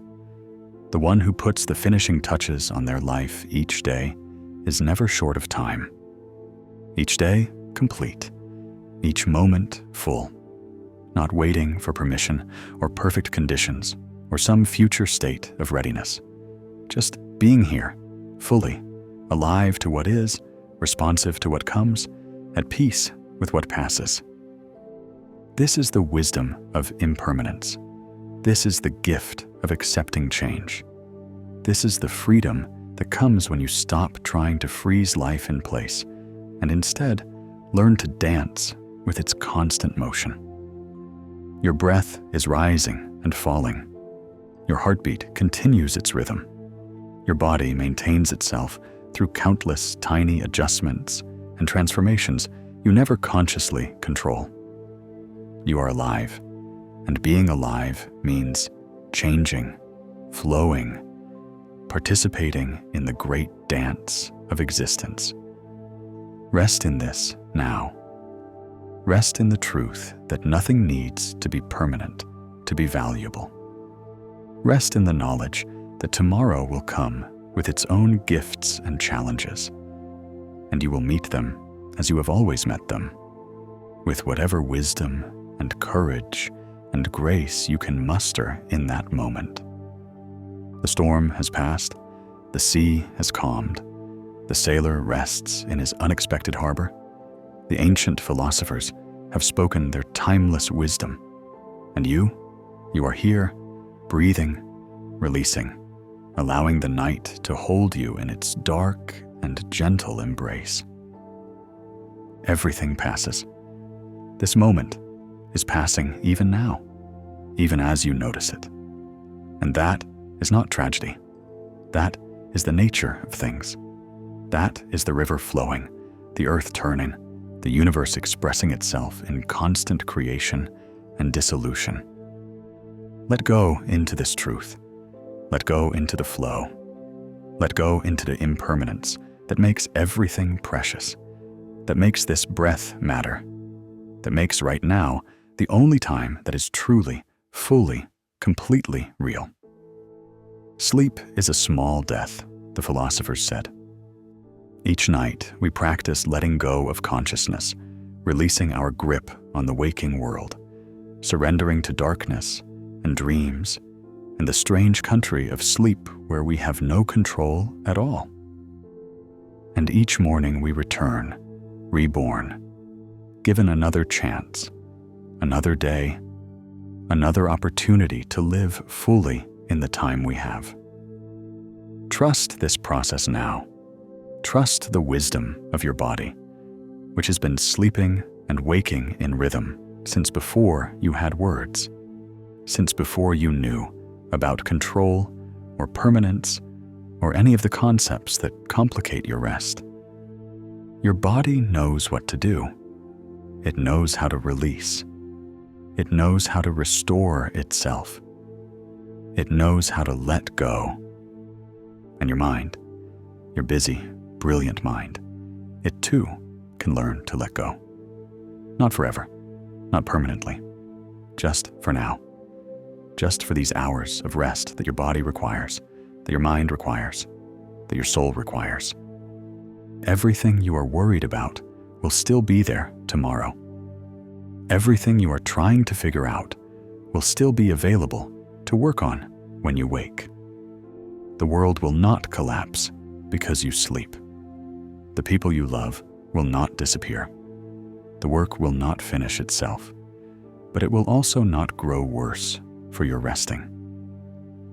The one who puts the finishing touches on their life each day is never short of time. Each day complete, each moment full, not waiting for permission or perfect conditions or some future state of readiness. Just being here, fully, alive to what is, responsive to what comes, at peace with what passes. This is the wisdom of impermanence. This is the gift of accepting change. This is the freedom that comes when you stop trying to freeze life in place and instead learn to dance with its constant motion. Your breath is rising and falling. Your heartbeat continues its rhythm. Your body maintains itself through countless tiny adjustments and transformations you never consciously control. You are alive, and being alive means changing, flowing, participating in the great dance of existence. Rest in this now. Rest in the truth that nothing needs to be permanent to be valuable. Rest in the knowledge that tomorrow will come with its own gifts and challenges, and you will meet them as you have always met them, with whatever wisdom and courage and grace you can muster in that moment. The storm has passed, the sea has calmed, the sailor rests in his unexpected harbor. The ancient philosophers have spoken their timeless wisdom, and you are here, breathing, releasing, allowing the night to hold you in its dark and gentle embrace. Everything passes. This moment is passing even now, even as you notice it. And that is not tragedy. That is the nature of things. That is the river flowing, the earth turning, the universe expressing itself in constant creation and dissolution. Let go into this truth. Let go into the flow. Let go into the impermanence that makes everything precious, that makes this breath matter, that makes right now the only time that is truly, fully, completely real. Sleep is a small death, the philosophers said. Each night we practice letting go of consciousness, releasing our grip on the waking world, surrendering to darkness and dreams and the strange country of sleep where we have no control at all. And each morning we return, reborn, given another chance, another day, another opportunity to live fully in the time we have. Trust this process now. Trust the wisdom of your body, which has been sleeping and waking in rhythm since before you had words, since before you knew about control or permanence or any of the concepts that complicate your rest. Your body knows what to do. It knows how to release. It knows how to restore itself. It knows how to let go. And your mind, your busy, brilliant mind, it too can learn to let go. Not forever, not permanently, just for now. Just for these hours of rest that your body requires, that your mind requires, that your soul requires. Everything you are worried about will still be there tomorrow. Everything you are trying to figure out will still be available to work on when you wake. The world will not collapse because you sleep. The people you love will not disappear. The work will not finish itself, but it will also not grow worse for your resting.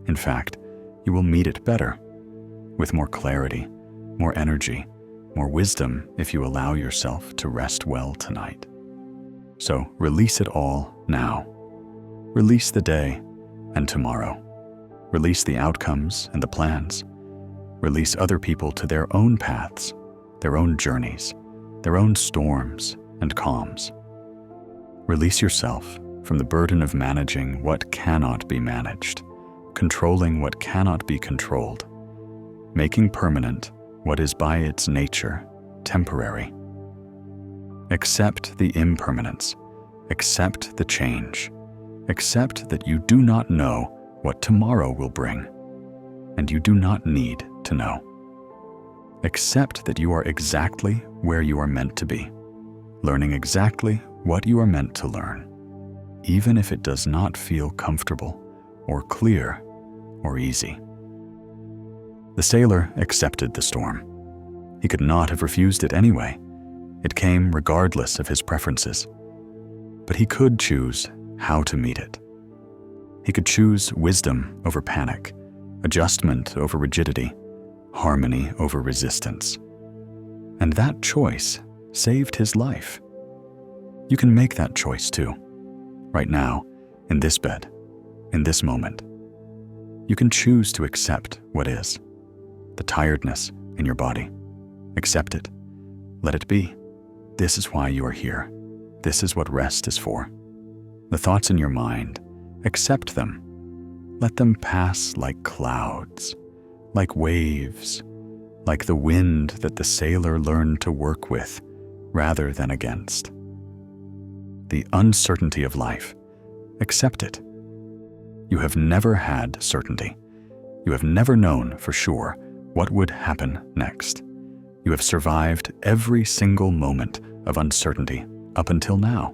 In fact, you will meet it better, with more clarity, more energy, more wisdom if you allow yourself to rest well tonight. So release it all now. Release the day and tomorrow. Release the outcomes and the plans. Release other people to their own paths, their own journeys, their own storms and calms. Release yourself from the burden of managing what cannot be managed, controlling what cannot be controlled, making permanent what is by its nature temporary. Accept the impermanence, accept the change. Accept that you do not know what tomorrow will bring, and you do not need to know. Accept that you are exactly where you are meant to be, learning exactly what you are meant to learn, even if it does not feel comfortable or clear or easy. The sailor accepted the storm. He could not have refused it anyway. It came regardless of his preferences. But he could choose how to meet it. He could choose wisdom over panic, adjustment over rigidity, harmony over resistance. And that choice saved his life. You can make that choice too. Right now, in this bed, in this moment. You can choose to accept what is. The tiredness in your body. Accept it. Let it be. This is why you are here. This is what rest is for. The thoughts in your mind, accept them. Let them pass like clouds, like waves, like the wind that the sailor learned to work with rather than against. The uncertainty of life, accept it. You have never had certainty. You have never known for sure what would happen next. You have survived every single moment of uncertainty up until now,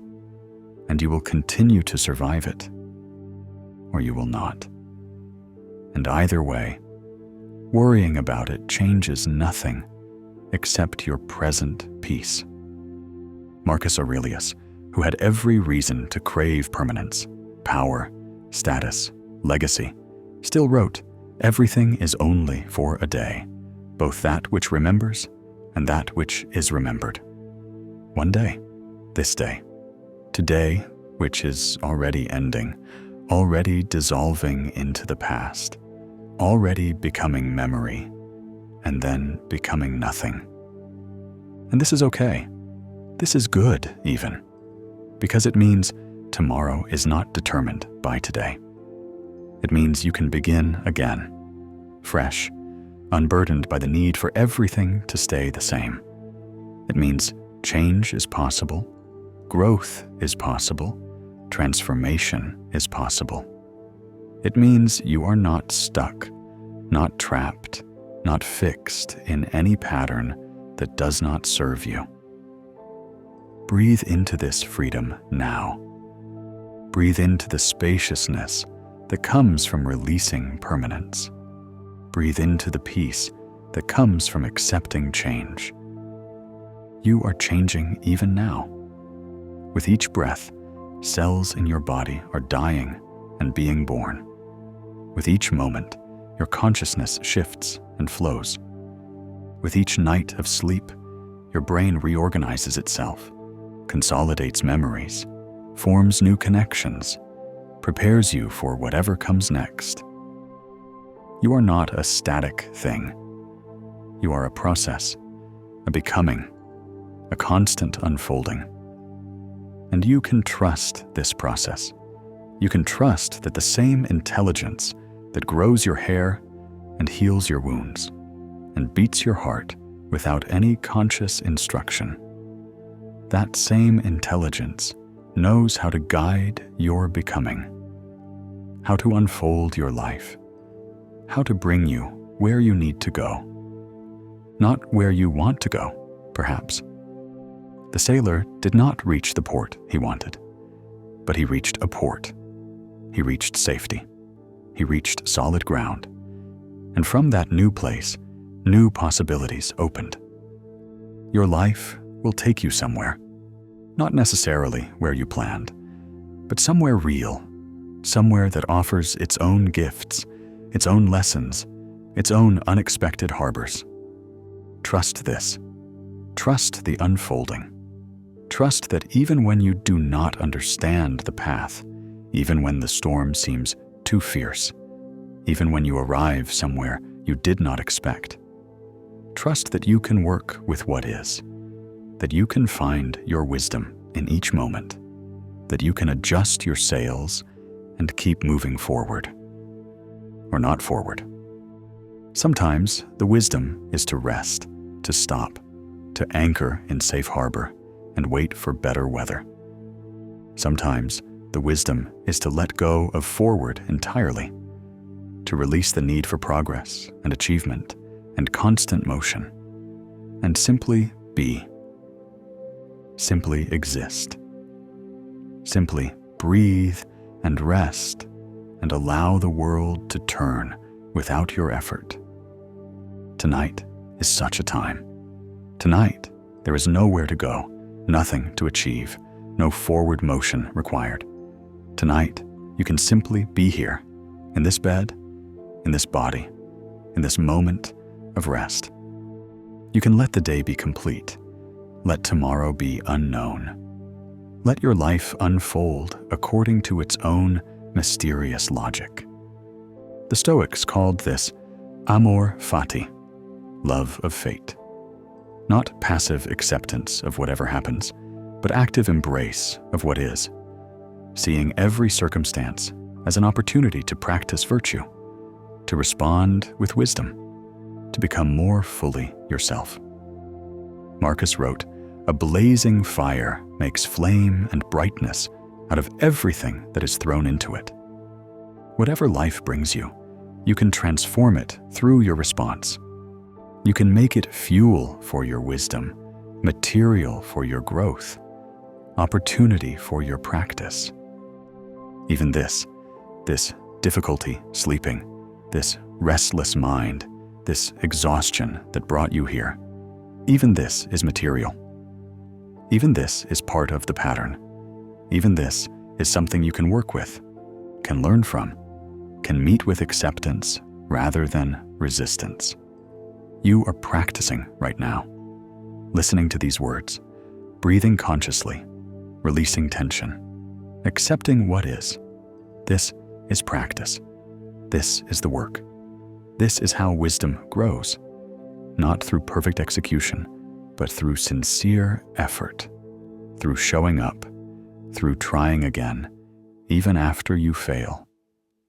and you will continue to survive it, or you will not. And either way, worrying about it changes nothing except your present peace. Marcus Aurelius, who had every reason to crave permanence, power, status, legacy, still wrote, "Everything is only for a day, both that which remembers and that which is remembered." One day, this day, today, which is already ending, already dissolving into the past, already becoming memory, and then becoming nothing. And this is okay. This is good, even, because it means tomorrow is not determined by today. It means you can begin again, fresh, unburdened by the need for everything to stay the same. It means change is possible, growth is possible, transformation is possible. It means you are not stuck, not trapped, not fixed in any pattern that does not serve you. Breathe into this freedom now. Breathe into the spaciousness that comes from releasing permanence. Breathe into the peace that comes from accepting change. You are changing even now. With each breath, cells in your body are dying and being born. With each moment, your consciousness shifts and flows. With each night of sleep, your brain reorganizes itself, consolidates memories, forms new connections, prepares you for whatever comes next. You are not a static thing. You are a process, a becoming, a constant unfolding. And you can trust this process. You can trust that the same intelligence that grows your hair and heals your wounds and beats your heart without any conscious instruction, that same intelligence knows how to guide your becoming, how to unfold your life, how to bring you where you need to go. Not where you want to go, perhaps. The sailor did not reach the port he wanted, but he reached a port. He reached safety. He reached solid ground. And from that new place, new possibilities opened. Your life will take you somewhere, not necessarily where you planned, but somewhere real, somewhere that offers its own gifts, its own lessons, its own unexpected harbors. Trust this. Trust the unfolding. Trust that even when you do not understand the path, even when the storm seems too fierce, even when you arrive somewhere you did not expect, trust that you can work with what is, that you can find your wisdom in each moment, that you can adjust your sails and keep moving forward, or not forward. Sometimes the wisdom is to rest, to stop, to anchor in safe harbor and wait for better weather. Sometimes the wisdom is to let go of forward entirely, to release the need for progress and achievement and constant motion, and simply be. Simply exist. Simply breathe and rest and allow the world to turn without your effort. Tonight is such a time. Tonight, there is nowhere to go, nothing to achieve, no forward motion required. Tonight, you can simply be here, in this bed, in this body, in this moment of rest. You can let the day be complete. Let tomorrow be unknown. Let your life unfold according to its own mysterious logic. The Stoics called this amor fati, love of fate. Not passive acceptance of whatever happens, but active embrace of what is, seeing every circumstance as an opportunity to practice virtue, to respond with wisdom, to become more fully yourself. Marcus wrote, "A blazing fire makes flame and brightness out of everything that is thrown into it." Whatever life brings you, you can transform it through your response. You can make it fuel for your wisdom, material for your growth, opportunity for your practice. Even this difficulty sleeping, this restless mind, this exhaustion that brought you here, even this is material. Even this is part of the pattern. Even this is something you can work with, can learn from, can meet with acceptance rather than resistance. You are practicing right now, listening to these words, breathing consciously, releasing tension, accepting what is. This is practice. This is the work. This is how wisdom grows, not through perfect execution, but through sincere effort, through showing up, through trying again, even after you fail,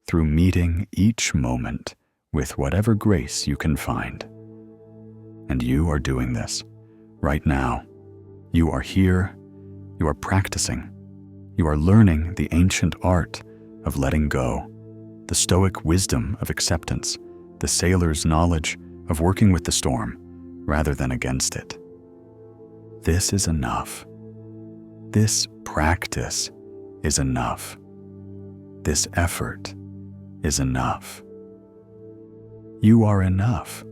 through meeting each moment with whatever grace you can find. And you are doing this right now. You are here, you are practicing, you are learning the ancient art of letting go, the Stoic wisdom of acceptance, the sailor's knowledge of working with the storm rather than against it. This is enough. This practice is enough. This effort is enough. You are enough.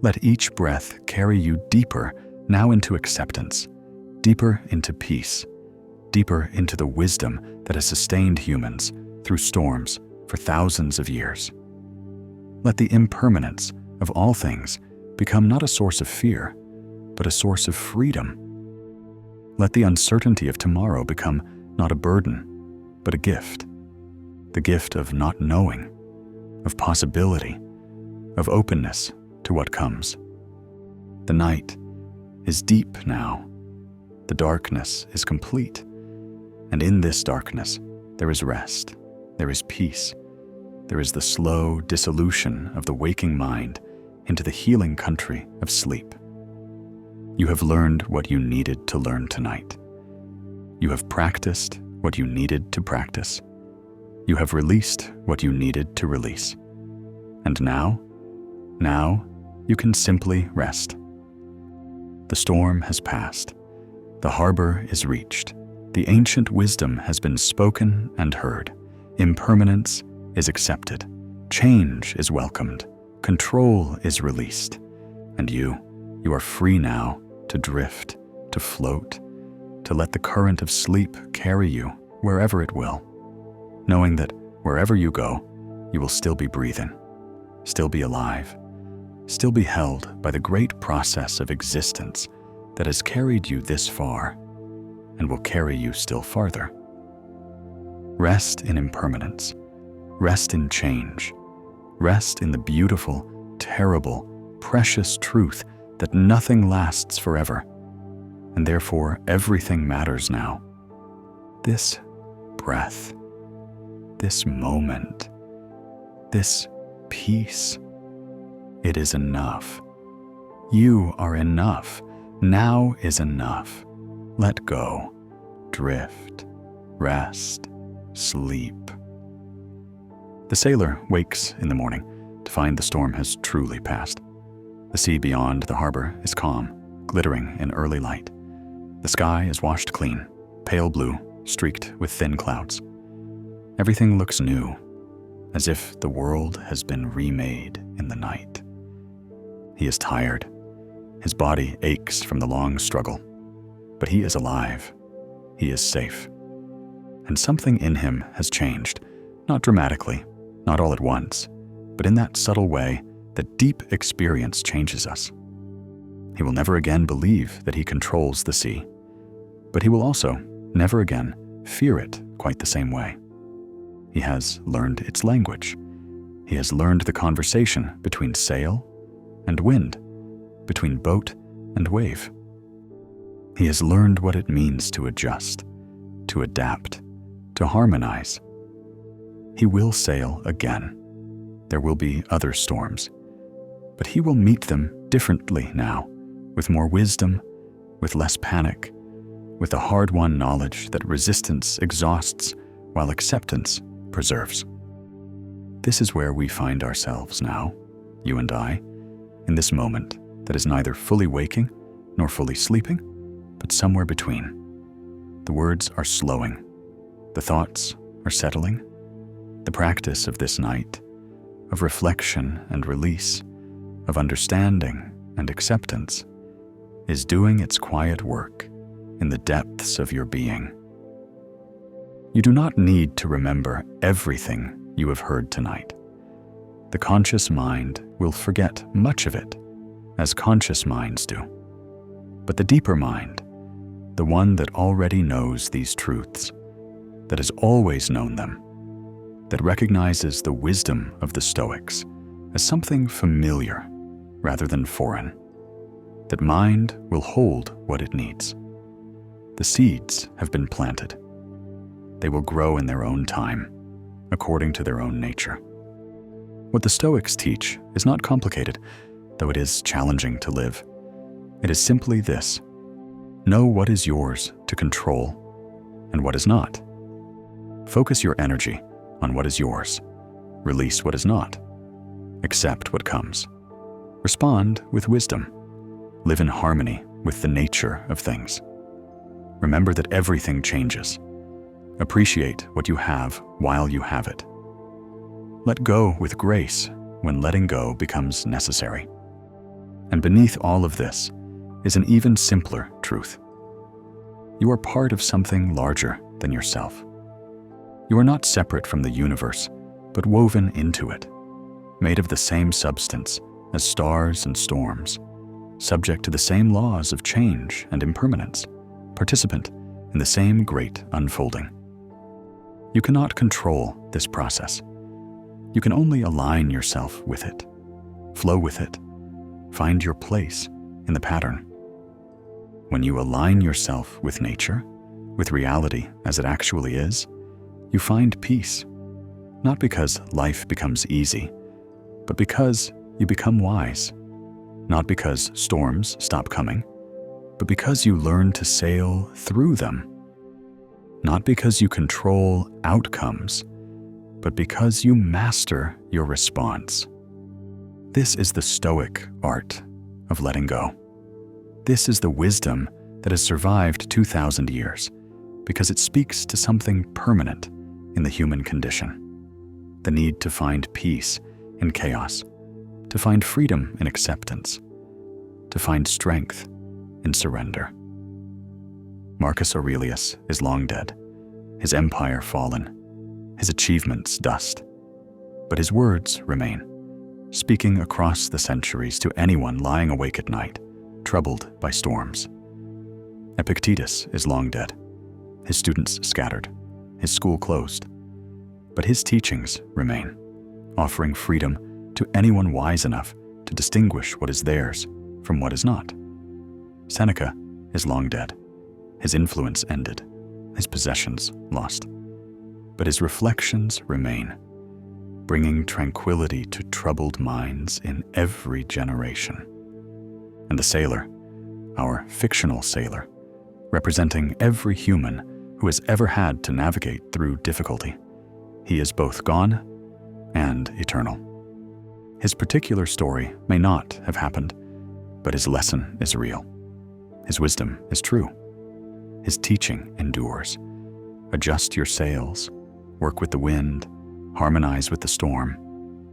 Let each breath carry you deeper now into acceptance, deeper into peace, deeper into the wisdom that has sustained humans through storms for thousands of years. Let the impermanence of all things become not a source of fear, but a source of freedom. Let the uncertainty of tomorrow become not a burden, but a gift. The gift of not knowing, of possibility, of openness to what comes. The night is deep now. The darkness is complete. And in this darkness, there is rest, there is peace, there is the slow dissolution of the waking mind into the healing country of sleep. You have learned what you needed to learn tonight. You have practiced what you needed to practice. You have released what you needed to release. And now you can simply rest. The storm has passed. The harbor is reached. The ancient wisdom has been spoken and heard. Impermanence is accepted. Change is welcomed. Control is released. And you are free now to drift, to float, to let the current of sleep carry you wherever it will, knowing that wherever you go, you will still be breathing, still be alive, still be held by the great process of existence that has carried you this far and will carry you still farther. Rest in impermanence, rest in change, rest in the beautiful, terrible, precious truth that nothing lasts forever, and therefore everything matters now. This breath, this moment, this peace, it is enough. You are enough. Now is enough. Let go. drift, rest, sleep. The sailor wakes in the morning to find the storm has truly passed. The sea beyond the harbor is calm, glittering in early light. The sky is washed clean, pale blue, streaked with thin clouds. Everything looks new, as if the world has been remade in the night. He is tired. His body aches from the long struggle, but he is alive. He is safe. And something in him has changed, not dramatically, not all at once, but in that subtle way that deep experience changes us. He will never again believe that he controls the sea, but he will also never again fear it quite the same way. He has learned its language. He has learned the conversation between sail and wind, between boat and wave. He has learned what it means to adjust, to adapt, to harmonize. He will sail again. There will be other storms, but he will meet them differently now, with more wisdom, with less panic, with the hard-won knowledge that resistance exhausts while acceptance preserves. This is where we find ourselves now, you and I, in this moment that is neither fully waking nor fully sleeping, but somewhere between. The words are slowing. The thoughts are settling. The practice of this night, of reflection and release, of understanding and acceptance, is doing its quiet work in the depths of your being. You do not need to remember everything you have heard tonight. The conscious mind will forget much of it, as conscious minds do. But the deeper mind, the one that already knows these truths, that has always known them, that recognizes the wisdom of the Stoics as something familiar rather than foreign, that mind will hold what it needs. The seeds have been planted. They will grow in their own time, according to their own nature. What the Stoics teach is not complicated, though it is challenging to live. It is simply this: know what is yours to control and what is not. Focus your energy on what is yours. Release what is not. Accept what comes. Respond with wisdom. Live in harmony with the nature of things. Remember that everything changes. Appreciate what you have while you have it. Let go with grace when letting go becomes necessary. And beneath all of this is an even simpler truth. You are part of something larger than yourself. You are not separate from the universe, but woven into it, made of the same substance as stars and storms, subject to the same laws of change and impermanence, participant in the same great unfolding. You cannot control this process. You can only align yourself with it, flow with it, find your place in the pattern. When you align yourself with nature, with reality as it actually is, you find peace, not because life becomes easy, but because you become wise, not because storms stop coming, but because you learn to sail through them, not because you control outcomes, but because you master your response. This is the Stoic art of letting go. This is the wisdom that has survived 2,000 years because it speaks to something permanent in the human condition. The need to find peace in chaos, to find freedom in acceptance, to find strength in surrender. Marcus Aurelius is long dead, his empire fallen, his achievements dust. But his words remain, speaking across the centuries to anyone lying awake at night, troubled by storms. Epictetus is long dead, his students scattered, his school closed. But his teachings remain, offering freedom to anyone wise enough to distinguish what is theirs from what is not. Seneca is long dead, his influence ended, his possessions lost. But his reflections remain, bringing tranquility to troubled minds in every generation. And the sailor, our fictional sailor, representing every human who has ever had to navigate through difficulty. He is both gone and eternal. His particular story may not have happened, but his lesson is real. His wisdom is true. His teaching endures. Adjust your sails, work with the wind, harmonize with the storm.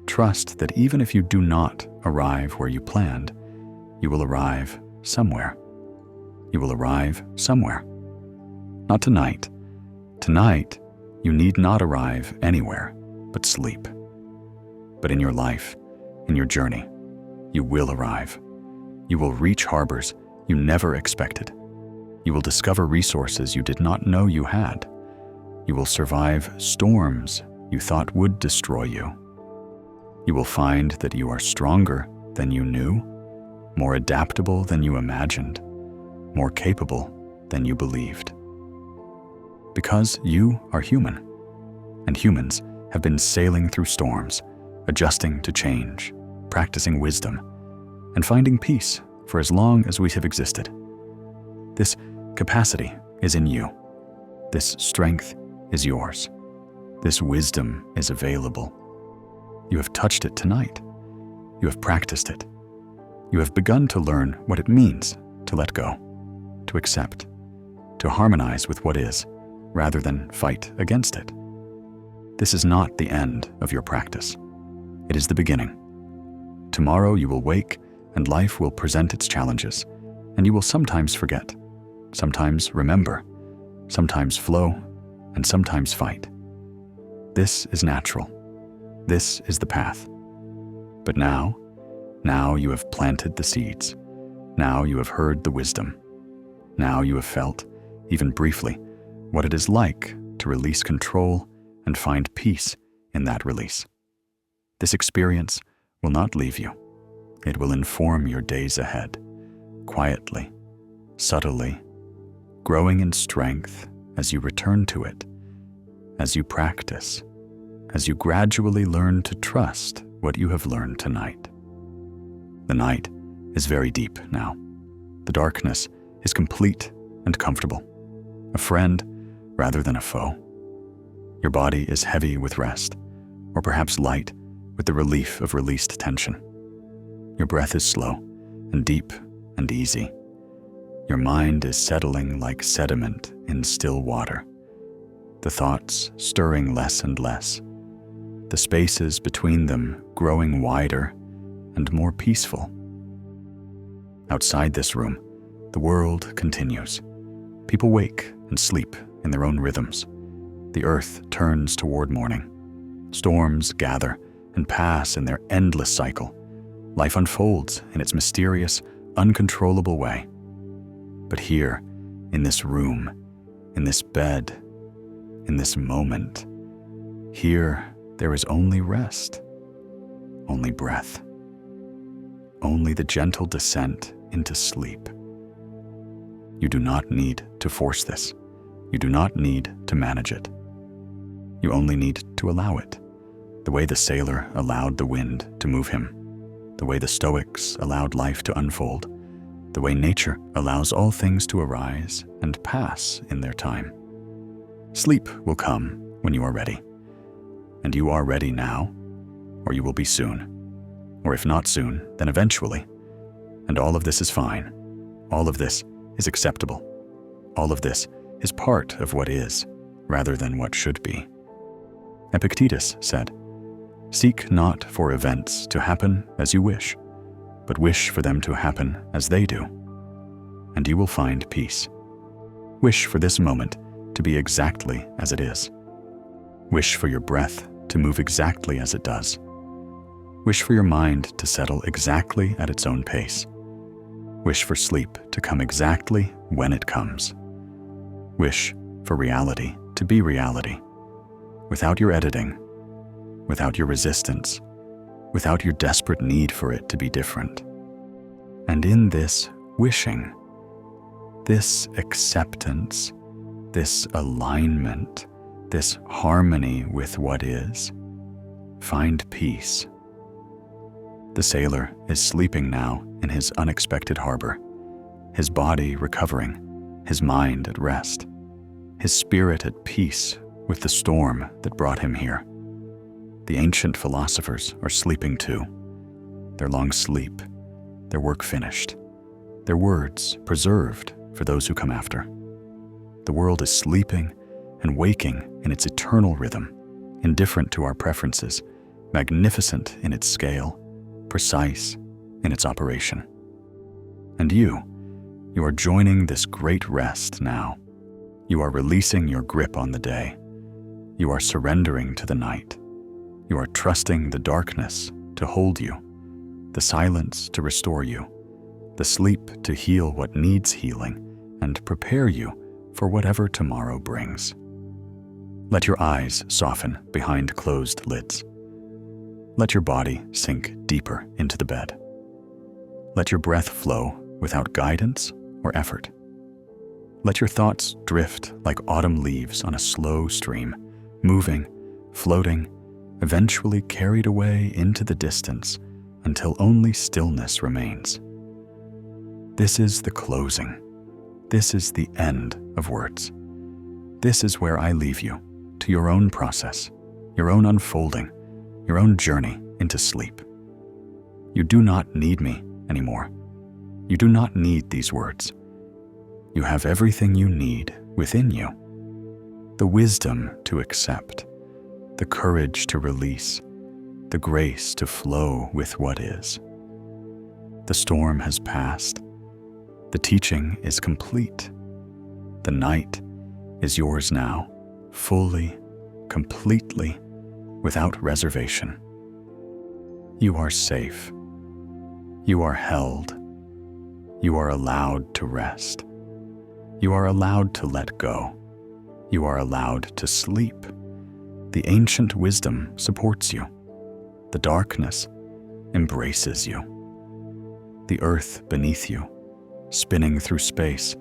Trust that even if you do not arrive where you planned, you will arrive somewhere. You will arrive somewhere. Not tonight. Tonight, you need not arrive anywhere but sleep. But in your life, in your journey, you will arrive. You will reach harbors you never expected. You will discover resources you did not know you had. You will survive storms you thought would destroy you. You will find that you are stronger than you knew, more adaptable than you imagined, more capable than you believed. Because you are human, and humans have been sailing through storms, adjusting to change, practicing wisdom, and finding peace for as long as we have existed. This capacity is in you. This strength is yours. This wisdom is available. You have touched it tonight. You have practiced it. You have begun to learn what it means to let go, to accept, to harmonize with what is, rather than fight against it. This is not the end of your practice. It is the beginning. Tomorrow you will wake and life will present its challenges, and you will sometimes forget, sometimes remember, sometimes flow, and sometimes fight. This is natural. This is the path. But now you have planted the seeds. Now you have heard the wisdom. Now you have felt, even briefly, what it is like to release control and find peace in that release. This experience will not leave you. It will inform your days ahead, quietly, subtly, growing in strength as you return to it, as you practice, as you gradually learn to trust what you have learned tonight. The night is very deep now. The darkness is complete and comfortable, a friend rather than a foe. Your body is heavy with rest, or perhaps light with the relief of released tension. Your breath is slow and deep and easy. Your mind is settling like sediment in still water, the thoughts stirring less and less, the spaces between them growing wider and more peaceful. Outside this room, the world continues. People wake and sleep in their own rhythms. The earth turns toward morning. Storms gather and pass in their endless cycle. Life unfolds in its mysterious, uncontrollable way. But here, in this room, in this bed, in this moment, here there is only rest, only breath, only the gentle descent into sleep. You do not need to force this. You do not need to manage it. You only need to allow it, the way the sailor allowed the wind to move him, the way the Stoics allowed life to unfold, the way nature allows all things to arise and pass in their time. Sleep will come when you are ready. And you are ready now, or you will be soon. Or if not soon, then eventually. And all of this is fine. All of this is acceptable. All of this is part of what is, rather than what should be. Epictetus said, "Seek not for events to happen as you wish, but wish for them to happen as they do, and you will find peace. Wish for this moment to be exactly as it is. Wish for your breath to move exactly as it does. Wish for your mind to settle exactly at its own pace. Wish for sleep to come exactly when it comes. Wish for reality to be reality, without your editing, without your resistance, without your desperate need for it to be different. And in this wishing, this acceptance, this alignment, this harmony with what is, find peace. The sailor is sleeping now in his unexpected harbor, his body recovering, his mind at rest, his spirit at peace with the storm that brought him here. The ancient philosophers are sleeping too, their long sleep, their work finished, their words preserved for those who come after. The world is sleeping and waking in its eternal rhythm, indifferent to our preferences, magnificent in its scale, precise in its operation. And you are joining this great rest now. You are releasing your grip on the day. You are surrendering to the night. You are trusting the darkness to hold you, the silence to restore you, the sleep to heal what needs healing and prepare you for whatever tomorrow brings. Let your eyes soften behind closed lids. Let your body sink deeper into the bed. Let your breath flow without guidance or effort. Let your thoughts drift like autumn leaves on a slow stream, moving, floating, eventually carried away into the distance until only stillness remains. This is the closing. This is the end of words. This is where I leave you to your own process, your own unfolding, your own journey into sleep. You do not need me anymore. You do not need these words. You have everything you need within you. The wisdom to accept, the courage to release, the grace to flow with what is. The storm has passed. The teaching is complete. The night is yours now, fully, completely, without reservation. You are safe. You are held. You are allowed to rest. You are allowed to let go. You are allowed to sleep. The ancient wisdom supports you. The darkness embraces you. The earth beneath you, spinning through space,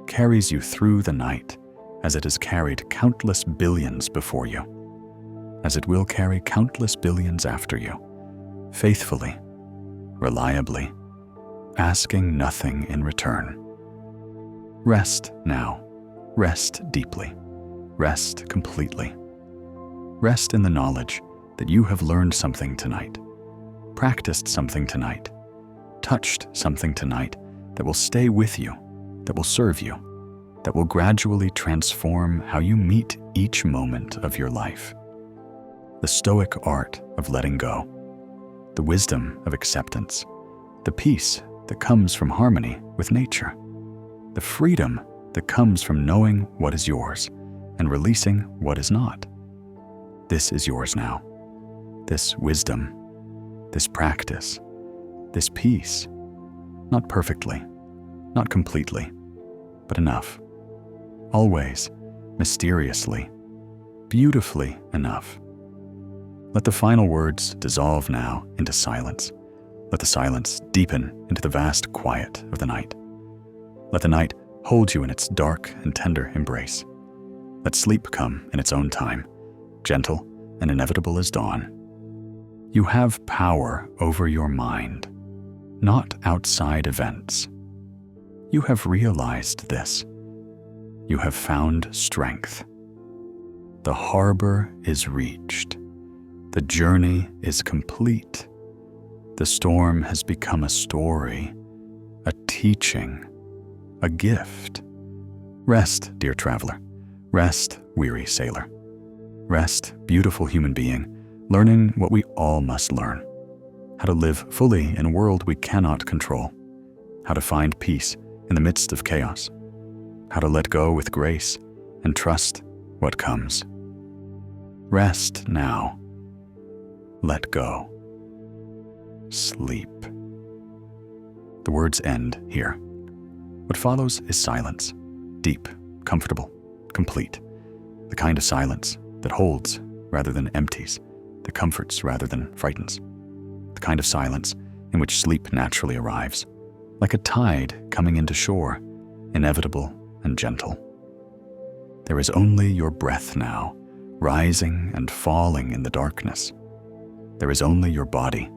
carries you through the night as it has carried countless billions before you, as it will carry countless billions after you, faithfully, reliably, asking nothing in return. Rest now. Rest deeply. Rest completely. Rest in the knowledge that you have learned something tonight, practiced something tonight, touched something tonight that will stay with you, that will serve you, that will gradually transform how you meet each moment of your life. The Stoic art of letting go, the wisdom of acceptance, the peace that comes from harmony with nature, the freedom that comes from knowing what is yours and releasing what is not. This is yours now. This wisdom, this practice, this peace, not perfectly, not completely, but enough. Always, mysteriously, beautifully enough. Let the final words dissolve now into silence. Let the silence deepen into the vast quiet of the night. Let the night hold you in its dark and tender embrace. Let sleep come in its own time, gentle and inevitable as dawn. You have power over your mind, not outside events. You have realized this. You have found strength. The harbor is reached. The journey is complete. The storm has become a story, a teaching, a gift. Rest, dear traveler. Rest, weary sailor. Rest, beautiful human being, learning what we all must learn. How to live fully in a world we cannot control. How to find peace in the midst of chaos. How to let go with grace and trust what comes. Rest now. Let go. Sleep. The words end here. What follows is silence, deep, comfortable, complete. The kind of silence that holds rather than empties, that comforts rather than frightens. The kind of silence in which sleep naturally arrives, like a tide coming into shore, inevitable and gentle. There is only your breath now, rising and falling in the darkness. There is only your body,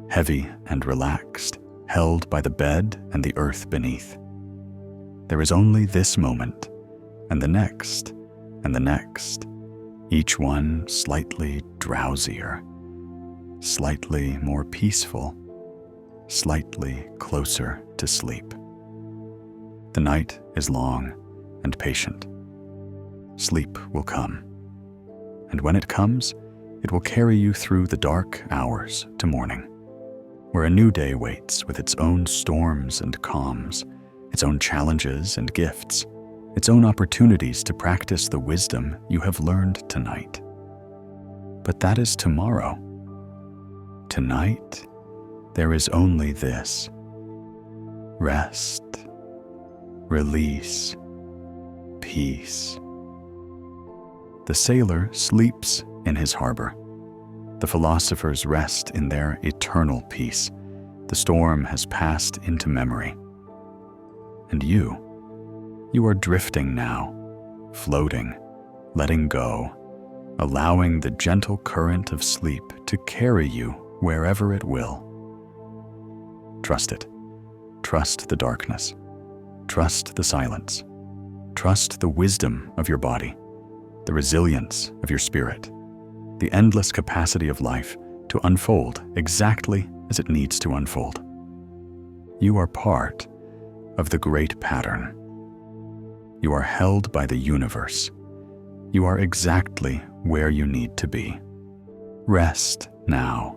heavy and relaxed, held by the bed and the earth beneath. There is only this moment, and the next, and the next, each one slightly drowsier, slightly more peaceful, slightly closer to sleep. The night is long and patient. Sleep will come, and when it comes, it will carry you through the dark hours to morning, where a new day waits with its own storms and calms, its own challenges and gifts, its own opportunities to practice the wisdom you have learned tonight. But that is tomorrow. Tonight, there is only this: rest, release, peace. The sailor sleeps in his harbor. The philosophers rest in their eternal peace. The storm has passed into memory. And you are drifting now, floating, letting go, allowing the gentle current of sleep to carry you wherever it will. Trust it. Trust the darkness. Trust the silence. Trust the wisdom of your body, the resilience of your spirit, the endless capacity of life to unfold exactly as it needs to unfold. You are part of the great pattern. You are held by the universe. You are exactly where you need to be. Rest now,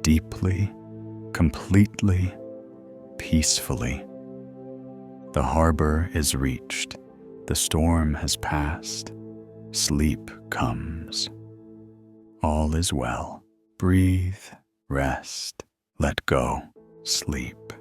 deeply, completely, peacefully. The harbor is reached. The storm has passed. Sleep comes. All is well. Breathe, rest, let go, sleep.